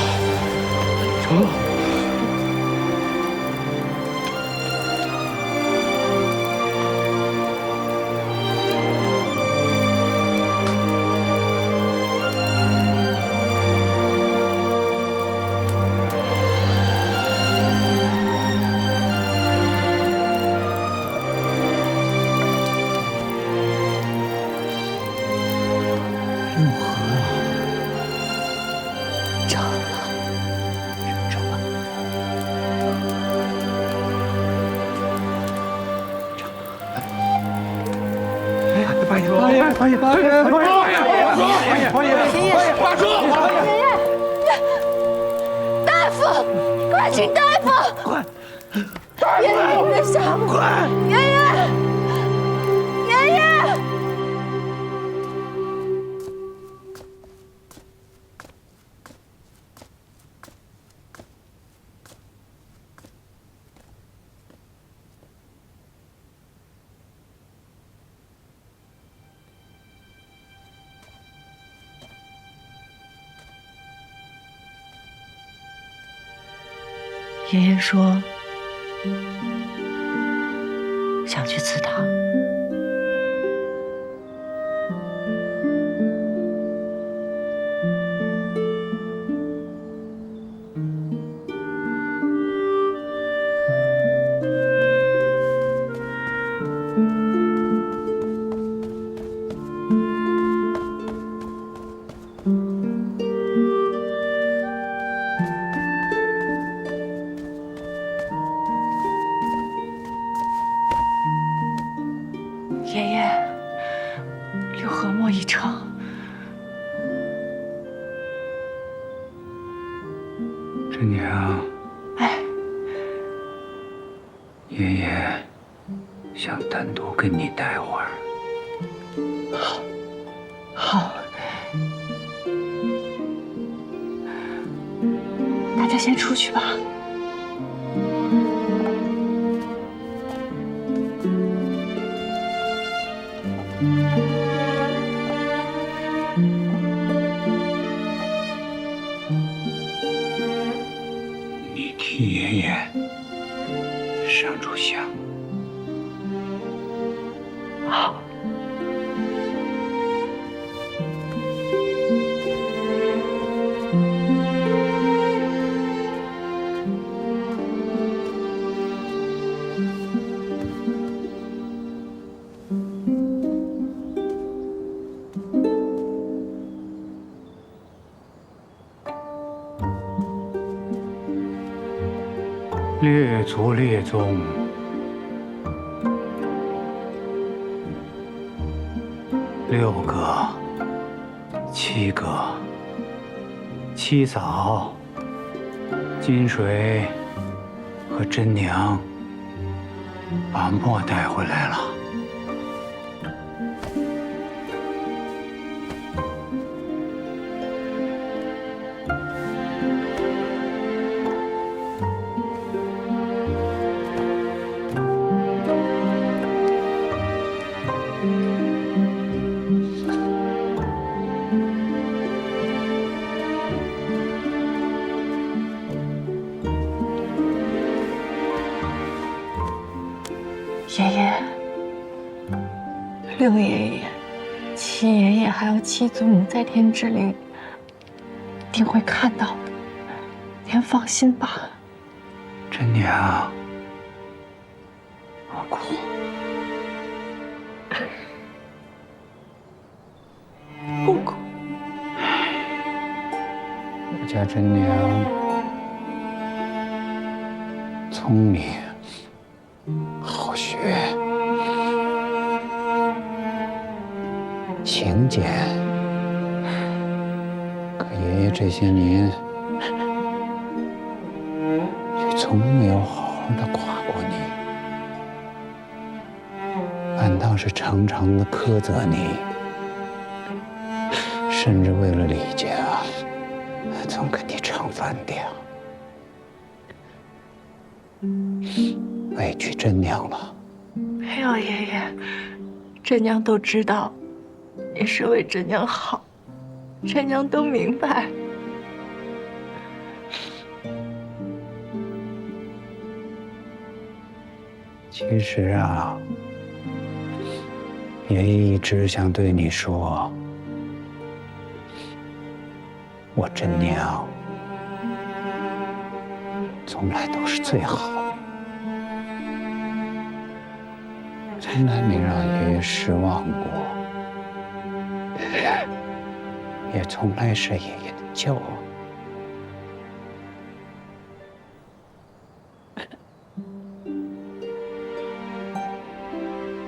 大夫，快请大夫！快！爷爷，别杀我！快！爷爷！爷爷说想去祠堂。爷爷，六合墨已成。真娘，哎，爷爷想单独跟你待会儿。好，大家先出去吧。你替爷爷上炷香。好。列祖列宗，六个、七个、七嫂、金水和真娘把墨带回来了。爷爷、六爷爷、七爷爷还有七祖母在天之灵，一定会看到的。您放心吧。真娘，莫哭。不哭。我家真娘聪明。好学，勤俭，可爷爷这些年却从没有好好的夸过你，反倒是常常的苛责你，甚至为了李家，总跟你唱反调。委屈真娘了。没有，爷爷，真娘都知道，你是为真娘好，真娘都明白。其实啊，爷爷一直想对你说，我真娘从来都是最好的。从来没让爷爷失望过，也从来是爷爷的骄傲。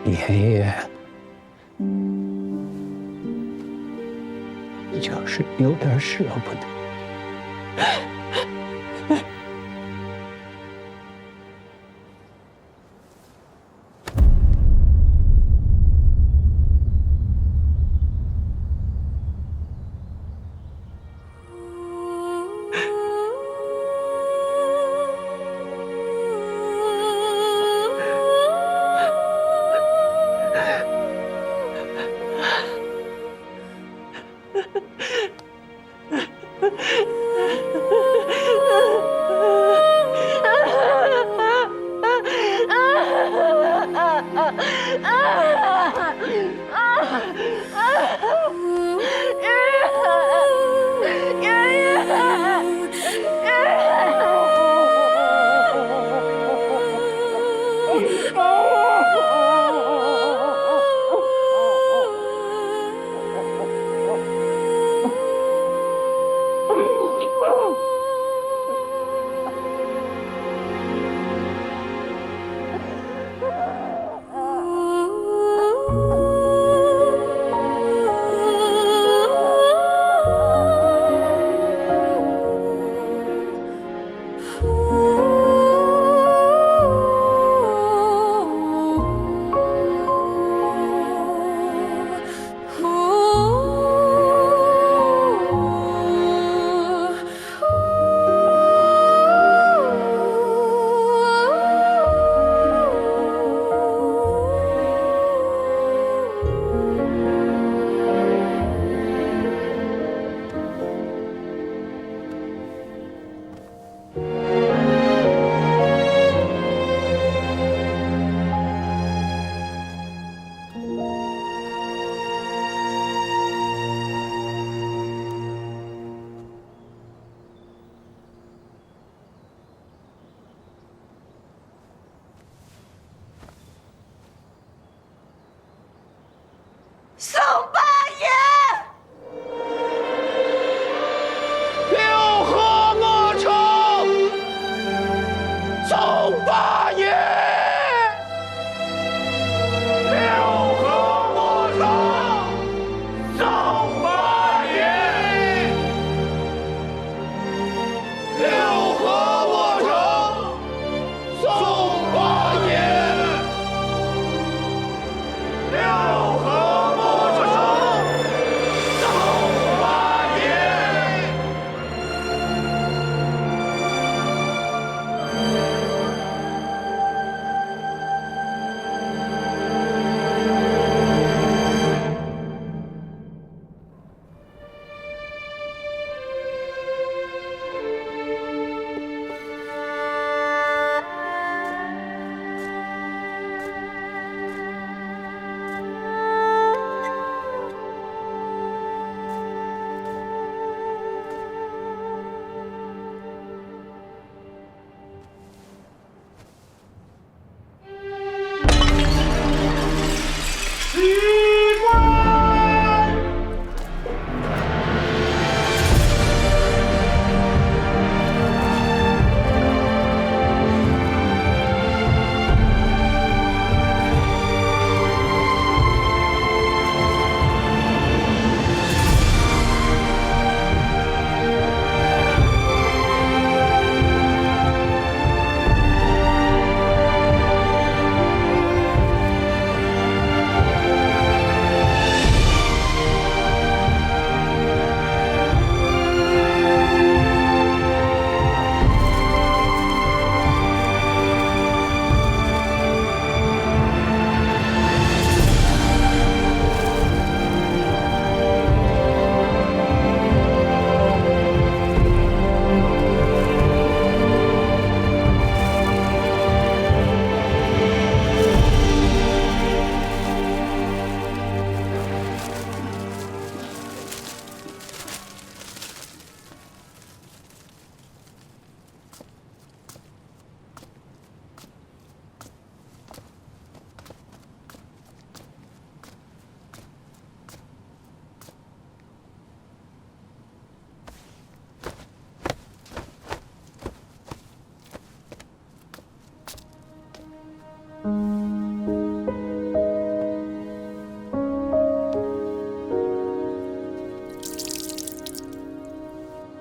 爷爷就是有点舍不得。宋八爷，六合莫城，走。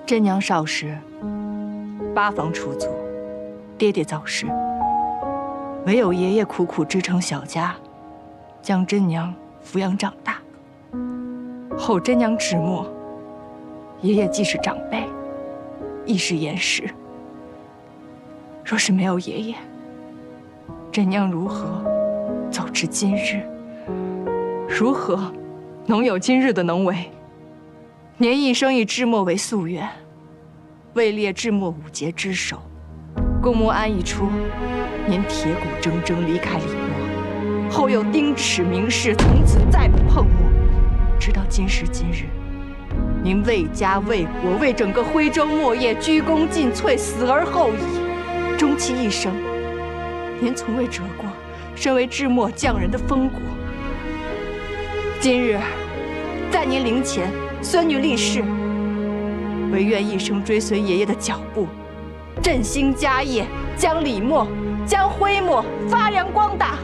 真娘少时，八房出租，爹爹早逝，唯有爷爷苦苦支撑小家，将真娘抚养长大。后真娘迟暮，爷爷既是长辈，亦是严师。若是没有爷爷，真娘如何走至今日？如何能有今日的能为？年一生以志墨为夙愿，位列志墨五杰之首。公墓安一出，年铁骨铮铮离开李墨，后又丁齿明示，从此再不碰墨。直到今时今日，您为家为国为整个徽州墨业鞠躬尽瘁，死而后已。终其一生，您从未折过身为志墨匠人的风骨。今日在您灵前，孙女立誓，唯愿一生追随爷爷的脚步，振兴家业，将李墨、将徽墨发扬光大。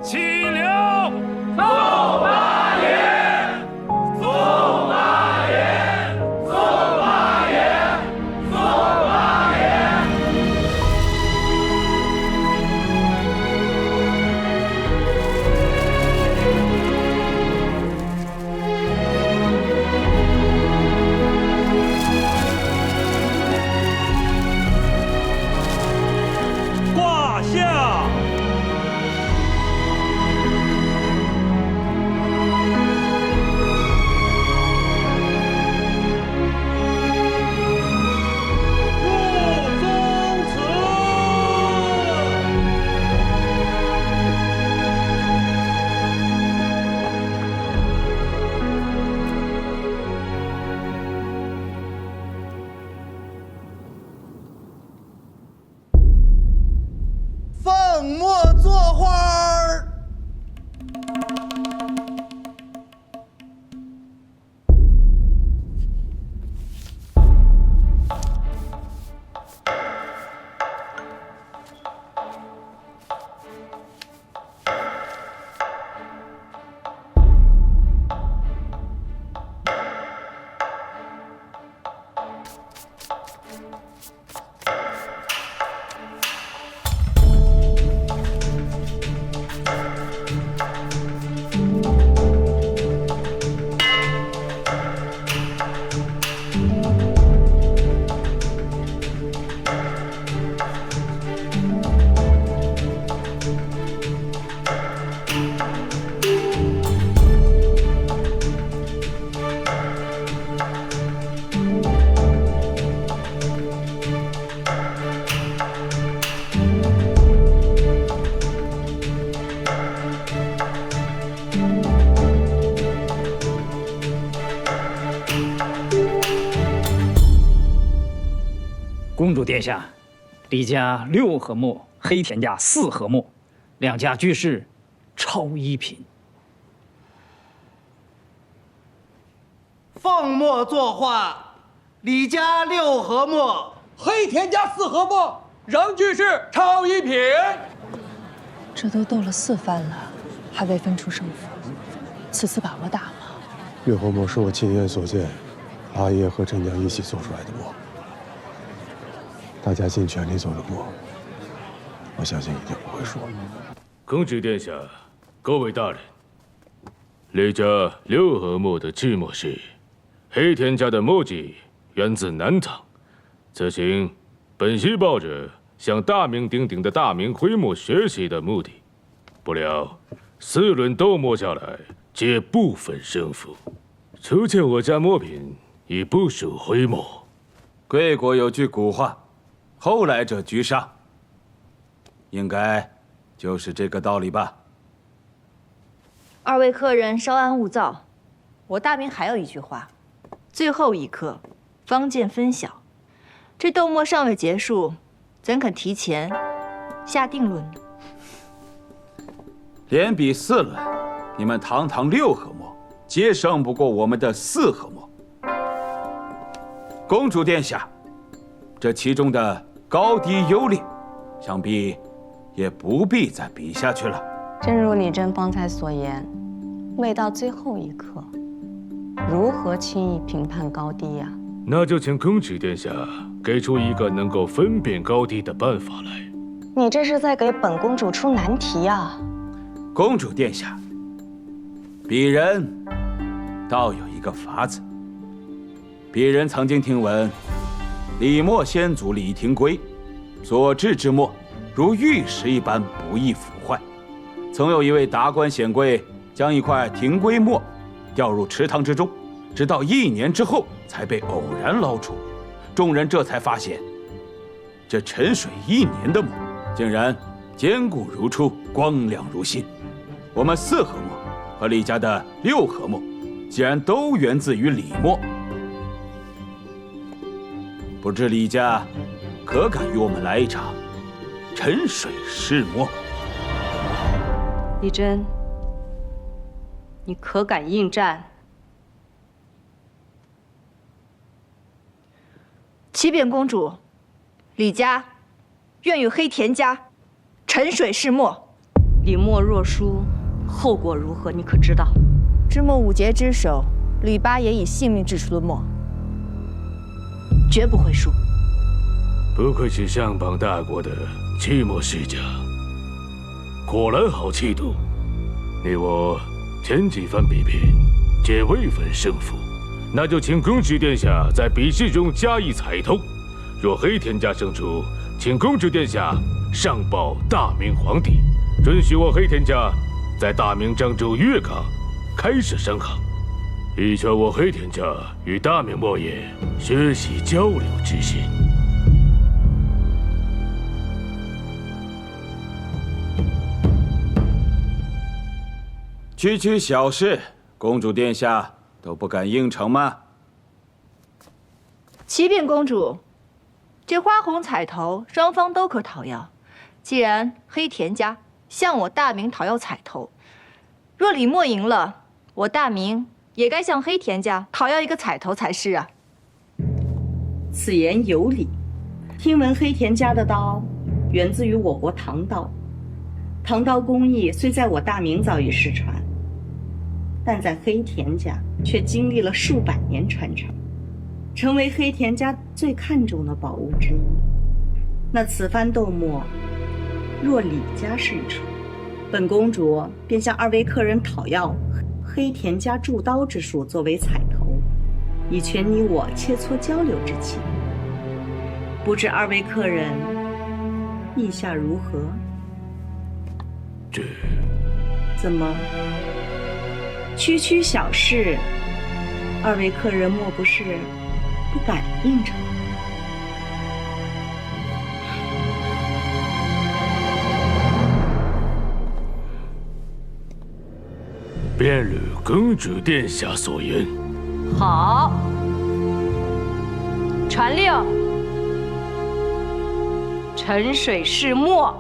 起了，送马爷，送马爷，送马爷，送马爷。挂下。放墨作画儿。公主殿下，李家6合墨，黑田家4合墨，两家俱是超一品。放墨作画，李家6合墨，黑田家4合墨，仍俱是超一品。这都斗了4番了，还未分出胜负，此次把握大吗6合墨是我亲眼所见，阿爷和真娘一起做出来的墨。大家尽全力做的墨，我相信一定不会输。公主殿下，各位大人，李家6合墨的制墨师，黑田家的墨迹源自南唐，此行本系抱着向大名鼎鼎的大明徽墨学习的目的，不料4轮斗墨下来，皆不分胜负，初见我家墨品已不属徽墨。贵国有句古话，后来者居上，应该就是这个道理吧。二位客人稍安勿躁，我大明还有一句话：最后一刻，方见分晓。这斗墨尚未结束，怎肯提前下定论呢？连比4轮，你们堂堂6合墨，皆胜不过我们的4合墨。公主殿下，这其中的高低优劣，想必也不必再比下去了。正如李真方才所言，未到最后一刻，如何轻易评判高低呀？那就请公主殿下给出一个能够分辨高低的办法来。你这是在给本公主出难题啊！公主殿下，鄙人倒有一个法子。鄙人曾经听闻，李墨先祖李廷圭所制之墨，如玉石一般不易腐坏。曾有一位达官显贵将一块廷圭墨掉入池塘之中，直到1年之后才被偶然捞出。众人这才发现，这沉水1年的墨，竟然坚固如初，光亮如新。我们4合墨和李家的6合墨，既然都源自于李墨，不知李家可敢与我们来一场沉水试墨？李真，你可敢应战？启禀公主，李家愿与黑田家沉水试墨。李墨若输，后果如何？你可知道？之墨5节之首，李八爷以性命制出的墨，绝不会输。不愧是上榜大国的期末世家，果然好气度。你我前几番比拼，皆未分胜负。那就请公主殿下在比试中加以彩头。若黑田家胜出，请公主殿下上报大明皇帝，准许我黑田家在大明漳州粤港开设商行，以求我黑田家与大明墨业学习交流之心。区区小事，公主殿下都不敢应承吗？启禀公主，这花红彩头双方都可讨要。既然黑田家向我大明讨要彩头，若李墨赢了，我大明也该向黑田家讨要一个彩头才是啊。此言有理。听闻黑田家的刀源自于我国唐刀，唐刀工艺虽在我大明早已失传，但在黑田家却经历了数百年传承，成为黑田家最看重的宝物之一。那此番斗墨，若李家胜出，本公主便向2位客人讨要黑田家铸刀之术作为彩头，以全你我切磋交流之情。不知2位客人意下如何？这怎么？区区小事，2位客人莫不是不敢应承？便履公主殿下所言。好，传令，沉水试墨。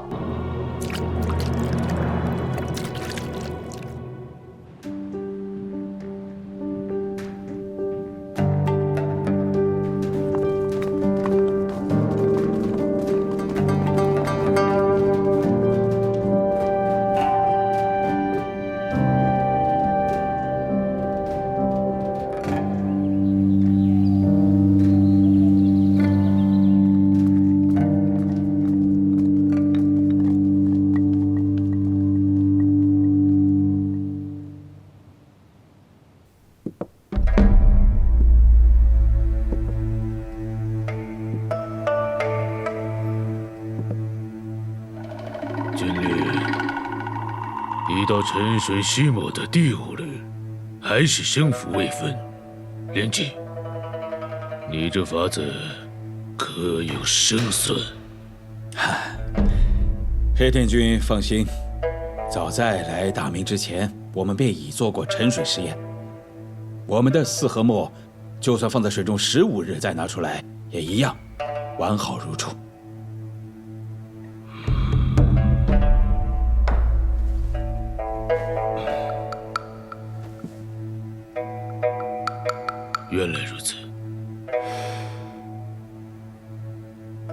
到沉水试墨的第5日，还是胜负未分。连记，你这法子可有胜算？黑田君放心，早在来大明之前，我们便已做过沉水实验。我们的4合墨，就算放在水中15日再拿出来，也一样完好如初。原来如此。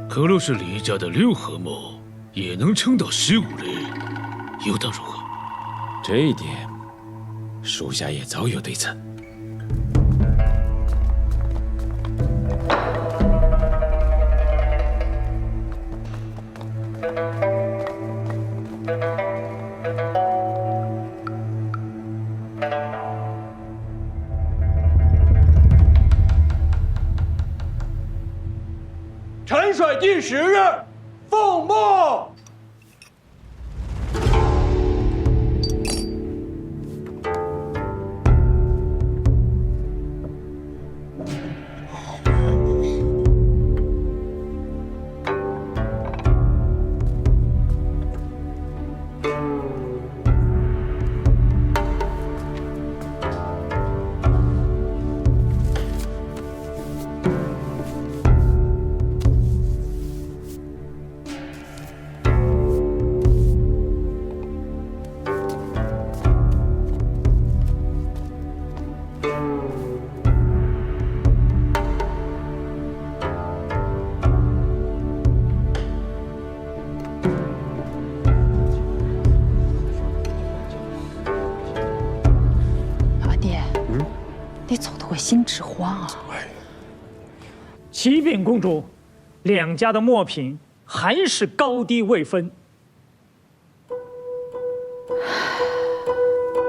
可若是李家的6合墨也能撑到15日，又当如何？这一点，属下也早有对策。陈水第10日，奉墨。你走得我心直慌啊！启禀公主，2家的墨品还是高低未分。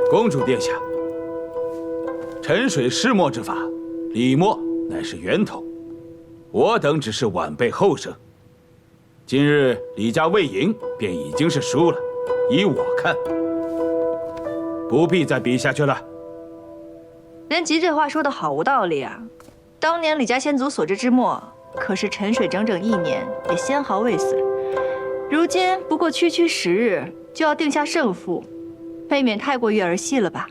公主殿下，沉水试墨之法，李墨乃是源头，我等只是晚辈后生。今日李家未赢，便已经是输了。依我看，不必再比下去了。人吉这话说的好无道理啊！当年李家先祖所制之墨，可是沉水整整1年，也丝毫未损。如今不过区10日，就要定下胜负，未免太过于儿戏了吧？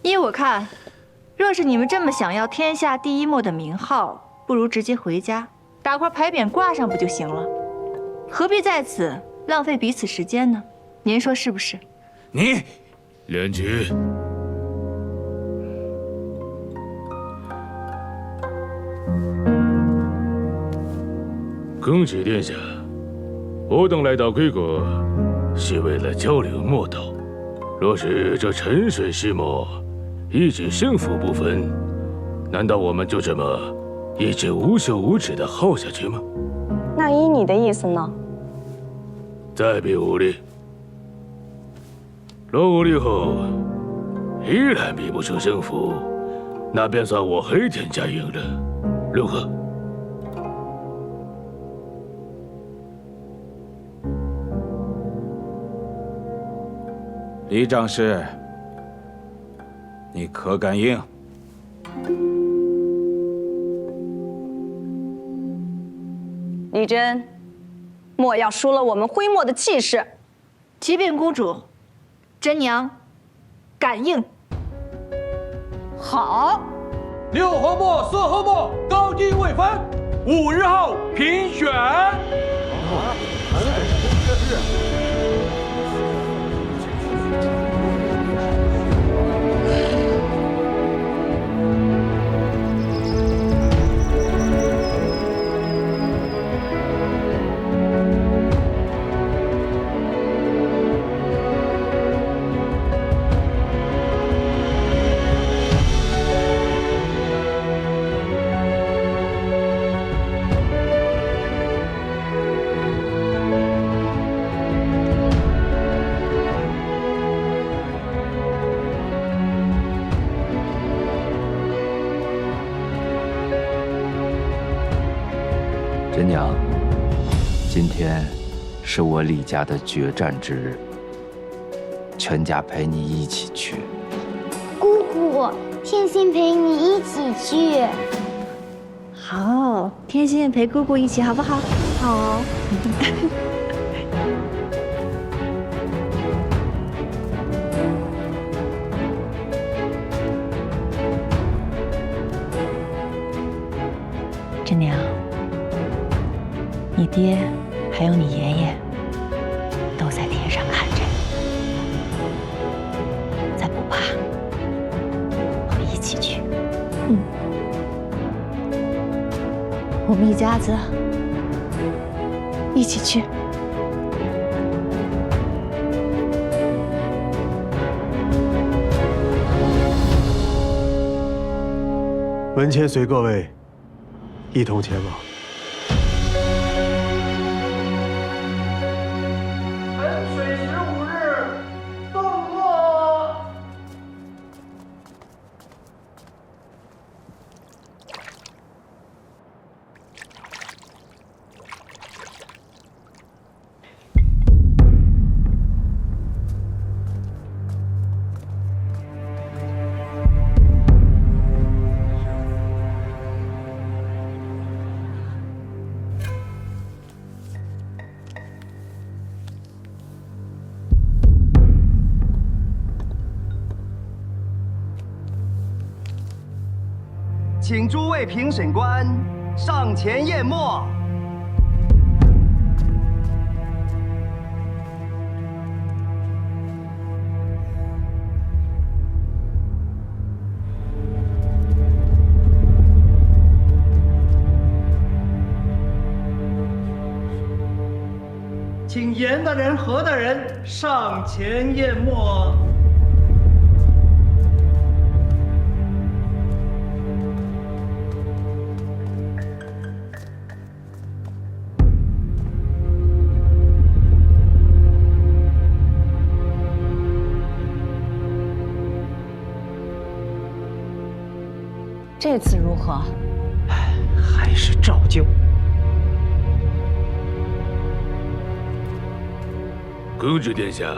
依我看，若是你们这么想要天下第一墨的名号，不如直接回家打块牌匾挂上不就行了？何必在此浪费彼此时间呢？您说是不是？你，莲菊。恭启殿下，我等来到归国，是为了交流墨道。若是这沉水试墨一举胜负不分，难道我们就这么一直无休无止地耗下去吗？那依你的意思呢？再比武力，若武力后依然比不出胜负，那便算我黑田家赢了，如何？李长史，你可敢应？李真，莫要输了我们徽墨的气势。启禀公主，真娘敢应。好，6合墨、4合墨，高低未分，5日后评选。真娘，今天是我李家的决战之日，全家陪你一起去。姑姑，天心陪你一起去。好，天心也陪姑姑一起，好不好？好。真娘，你爹还有你爷爷都在天上看着你，咱不怕，会一起去。我们一家子一起去。文谦随各位一同前往。沉水15日，动墨。请诸位评审官上前验墨。请严的人、和的人上前验墨。这次如何？还是照旧。公主殿下，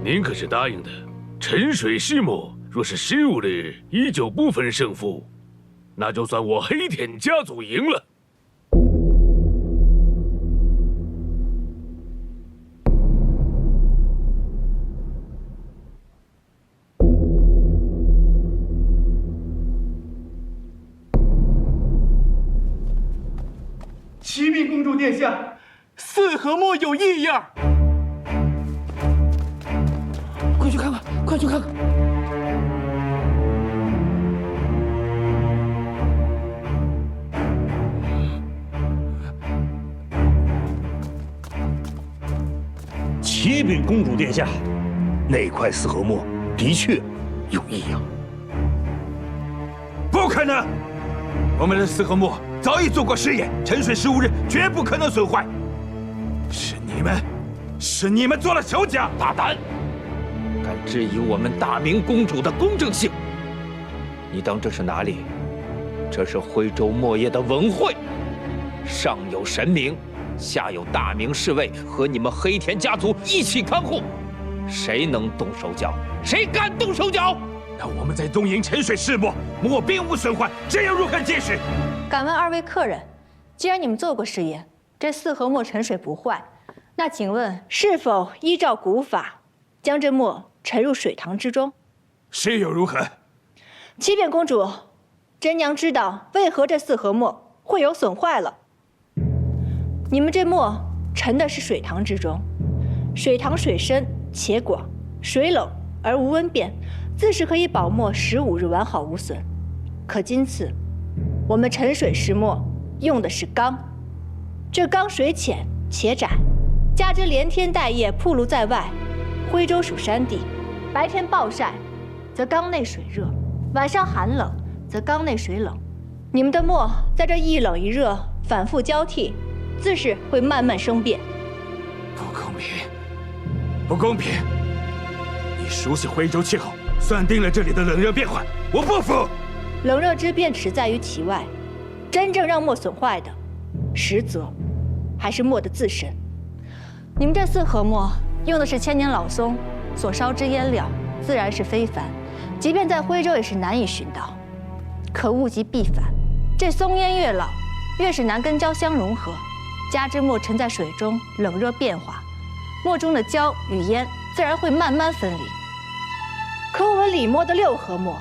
您可是答应的，沉水石墨若是15日依旧不分胜负，那就算我黑田家族赢了。启禀公主殿下，四合墨有异样。快去看看，快去看看！启禀公主殿下，那块四合墨的确有异样。不可能！我们的四合墨早已做过试验，沉水15日绝不可能损坏。是你们做了手脚！大胆！敢质疑我们大明公主的公正性？你当这是哪里？这是徽州墨业的文会，上有神明，下有大明侍卫和你们黑田家族一起看护，谁能动手脚？谁敢动手脚？那我们在东营沉水试墨，墨并无损坏，这又如何解释？敢问二位客人，既然你们做过试验，这四合墨沉水不坏，那请问是否依照古法，将这墨沉入水塘之中？是又如何？启禀公主，真娘知道为何这四合墨会有损坏了。你们这墨沉的是水塘之中，水塘水深且广，水冷而无温变，自是可以保墨15日完好无损。可今次我们沉水石墨用的是缸，这缸水浅且窄，加之连天带夜暴露在外，徽州属山地，白天暴晒，则缸内水热；晚上寒冷，则缸内水冷。你们的墨在这一冷一热反复交替，自是会慢慢生变。不公平！不公平！你熟悉徽州气候，算定了这里的冷热变化，我不服！冷热之变只在于其外，真正让墨损坏的，实则还是墨的自身。你们这四合墨用的是千年老松所烧之烟料，自然是非凡，即便在徽州也是难以寻到。可物极必反，这松烟越老，越是难跟胶相融合，加之墨沉在水中，冷热变化，墨中的胶与烟自然会慢慢分离。可我们李墨的6合墨，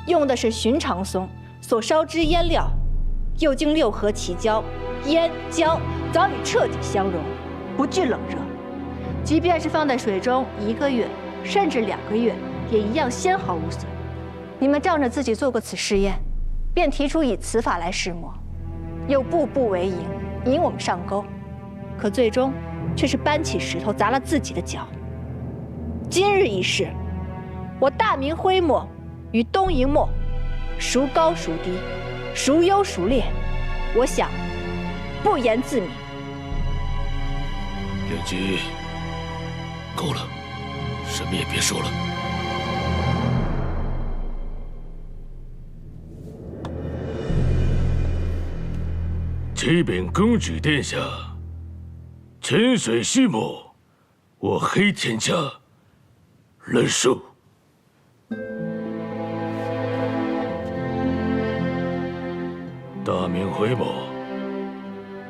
用的是寻常松所烧之烟料，又经6合其胶，烟胶早已彻底相融，不惧冷热。即便是放在水中1个月，甚至2个月，也一样纤毫无损。你们仗着自己做过此试验，便提出以此法来试墨，又步步为营，引我们上钩，可最终却是搬起石头砸了自己的脚。今日一事，我大明徽墨与东瀛墨孰高孰低，孰优孰劣，我想不言自明。梁局，够了，什么也别说了。启禀公主殿下，泉水续墨，我黑田家认输。大明徽墨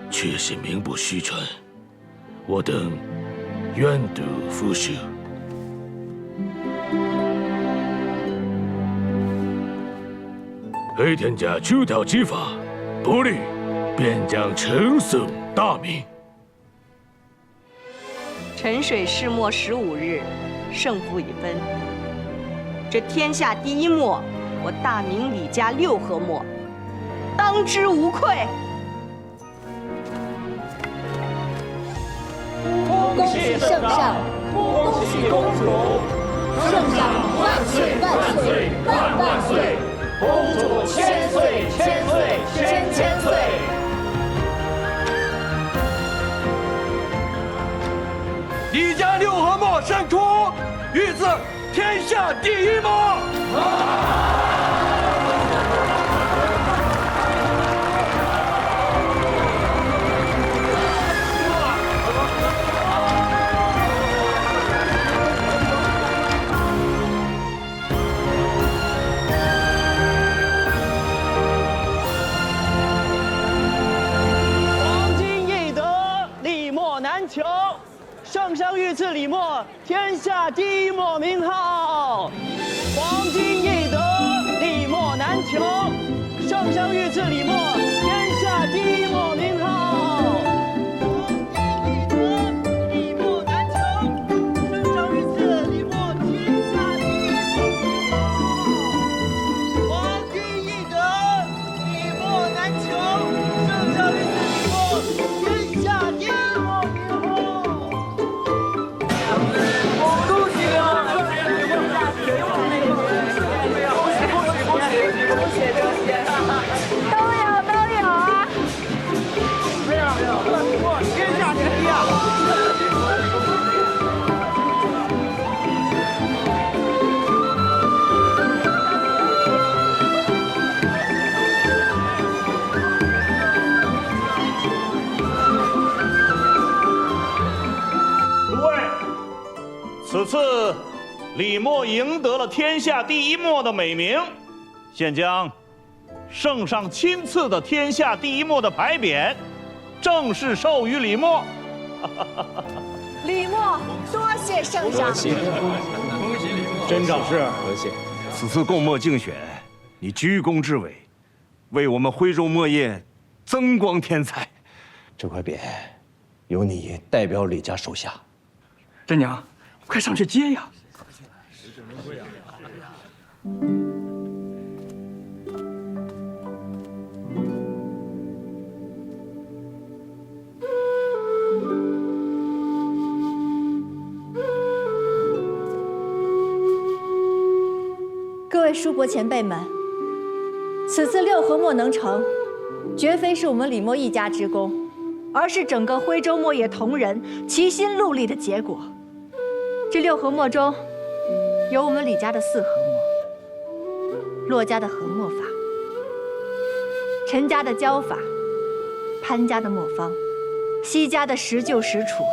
确实名不虚传，我等愿赌服输。黑田家出逃之法，不利。便将呈送大明。沉水试墨15日，胜负已分。这天下第一墨，我大明李家6合墨，当之无愧。恭喜圣上，恭喜公主，圣上万岁万岁万万岁！公主千岁千岁千岁！李家6合墨胜出，御赐天下第一墨。黄金易得，李墨难求。圣上御赐李墨天下第一墨名号，黄金易得，李墨难求。圣上御赐李墨天下第一墨名号，黄金易得，李墨难求。圣上御赐李墨天下第一墨名号，黄金易得，李墨难求。圣上御赐李墨天下第一墨名号。此次李墨赢得了天下第一墨的美名，现将圣上亲赐的天下第一墨的牌匾正式授予李墨。李墨，多谢圣上。甄长士，多谢。此次贡墨竞选，你居功至伟，为我们徽州墨业增光添彩。这块匾由你代表李家手下。甄娘，快上去接呀！各位叔伯前辈们，此次6合墨能成，绝非是我们李墨一家之功，而是整个徽州墨业同仁齐心戮力的结果。这6合墨中，有我们李家的4合墨，骆家的合墨法，陈家的教法，潘家的墨方，西家的实就实处，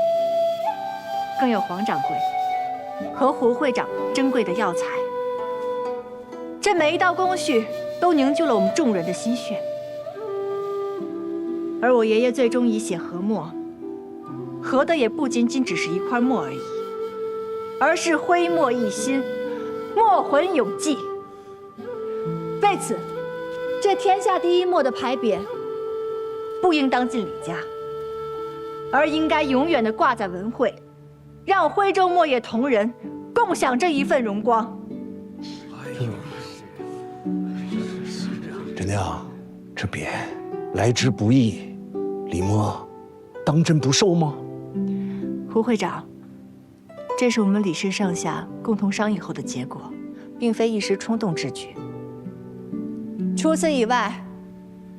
更有黄掌柜和胡会长珍贵的药材。这每一道工序都凝聚了我们众人的心血，而我爷爷最终以血合墨，合的也不仅仅只是一块墨而已，而是徽墨一心，墨魂永继。为此，这天下第一墨的牌匾不应当进李家，而应该永远地挂在文汇，让徽州墨业同仁共享这一份荣光。甄娘，这匾来之不易，李默当真不受吗？胡会长，这是我们李氏上下共同商议后的结果，并非一时冲动之举。除此以外，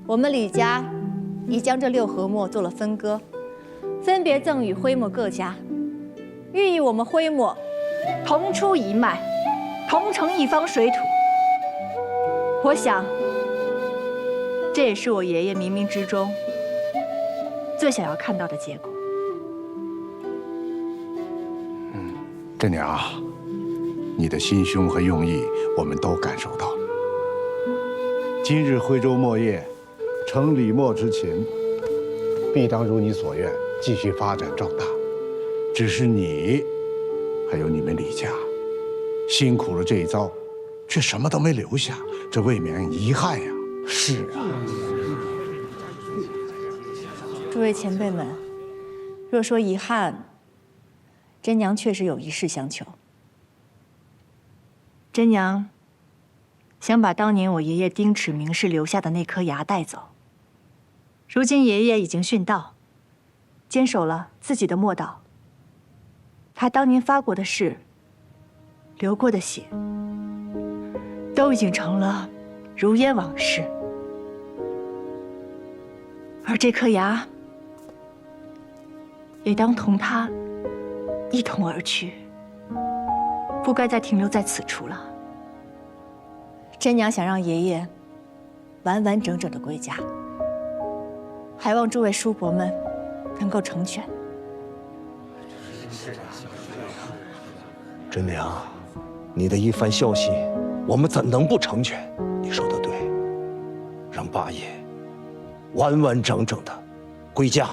我们李家已将这6合墨做了分割，分别赠与徽墨各家，寓意我们徽墨同出一脉，同成一方水土。我想，这也是我爷爷冥冥之中最想要看到的结果。真娘，你的心胸和用意，我们都感受到了。今日徽州墨业承李默之情，必当如你所愿，继续发展壮大。只是你，还有你们李家，辛苦了这一遭，却什么都没留下，这未免遗憾呀。是啊。诸位前辈们，若说遗憾，真娘确实有一事相求。真娘想把当年我爷爷丁齿名士留下的那颗牙带走。如今爷爷已经殉道，坚守了自己的墨道，他当年发过的誓，流过的血，都已经成了如烟往事。而这颗牙，也当同他一同而去，不该再停留在此处了。真娘想让爷爷完完整整的归家，还望诸位叔伯们能够成全。真娘，你的一番孝心，我们怎能不成全？你说的对，让八爷完完整整的归家。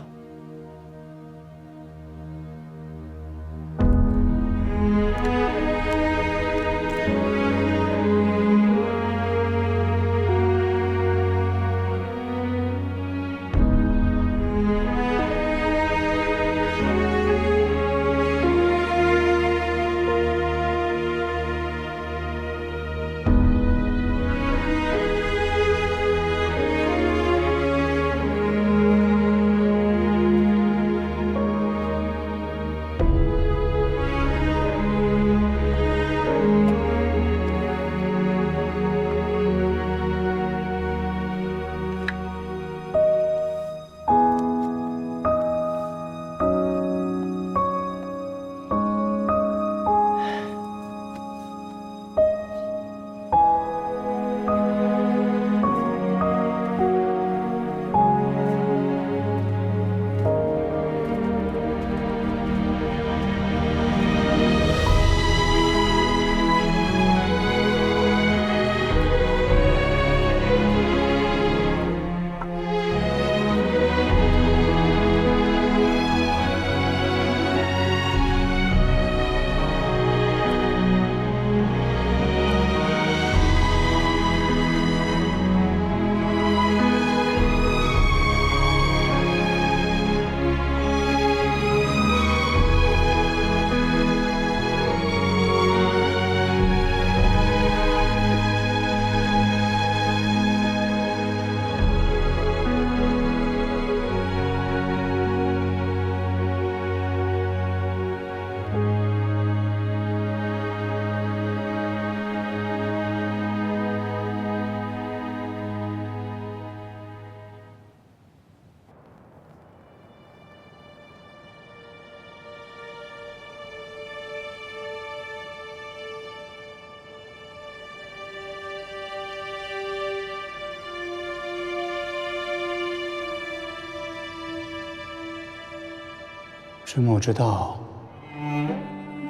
知墨之道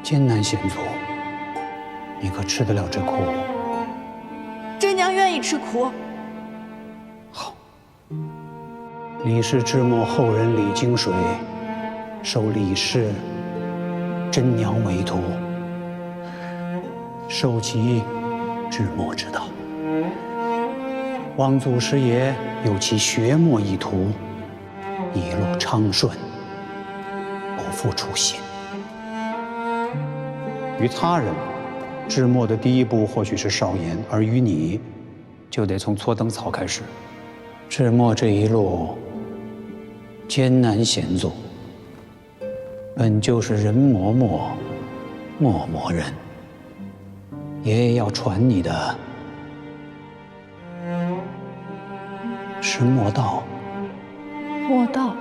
艰难险阻，你可吃得了这苦？真娘愿意吃苦。李氏知墨后人李金水，受李氏真娘为徒，受其知墨之道。望祖师爷有其学墨一途，一路昌顺，不负初心。于他人，知墨的第一步或许是少言，而于你，就得从搓灯草开始。志墨这一路艰难险阻，本就是人磨墨，墨磨人。爷爷要传你的是墨道。墨道。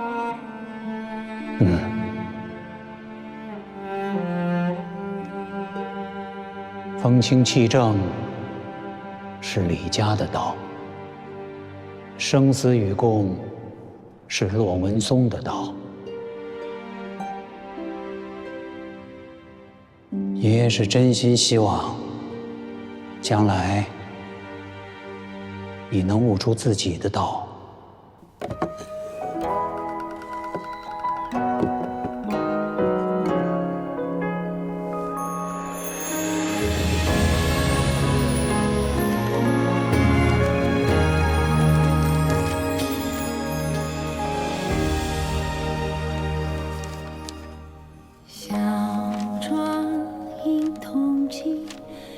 风清气正是李家的道，生死与共是骆文松的道。爷爷是真心希望将来你能悟出自己的道。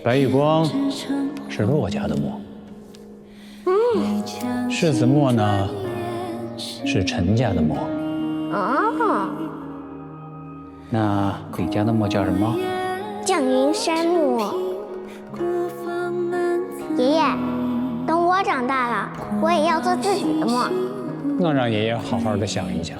白玉光是骆家的墨，世子墨呢是陈家的墨。哦，那李家的墨叫什么？绛云山墨。爷爷，等我长大了，我也要做自己的墨。那让爷爷好好的想一想。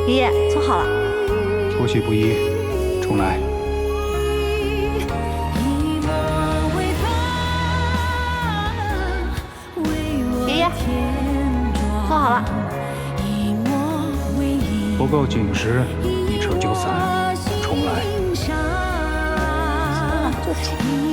爷爷，搓好了。出其不意，重来。爷爷，搓好了。不够紧实，一扯就散，重来。就这。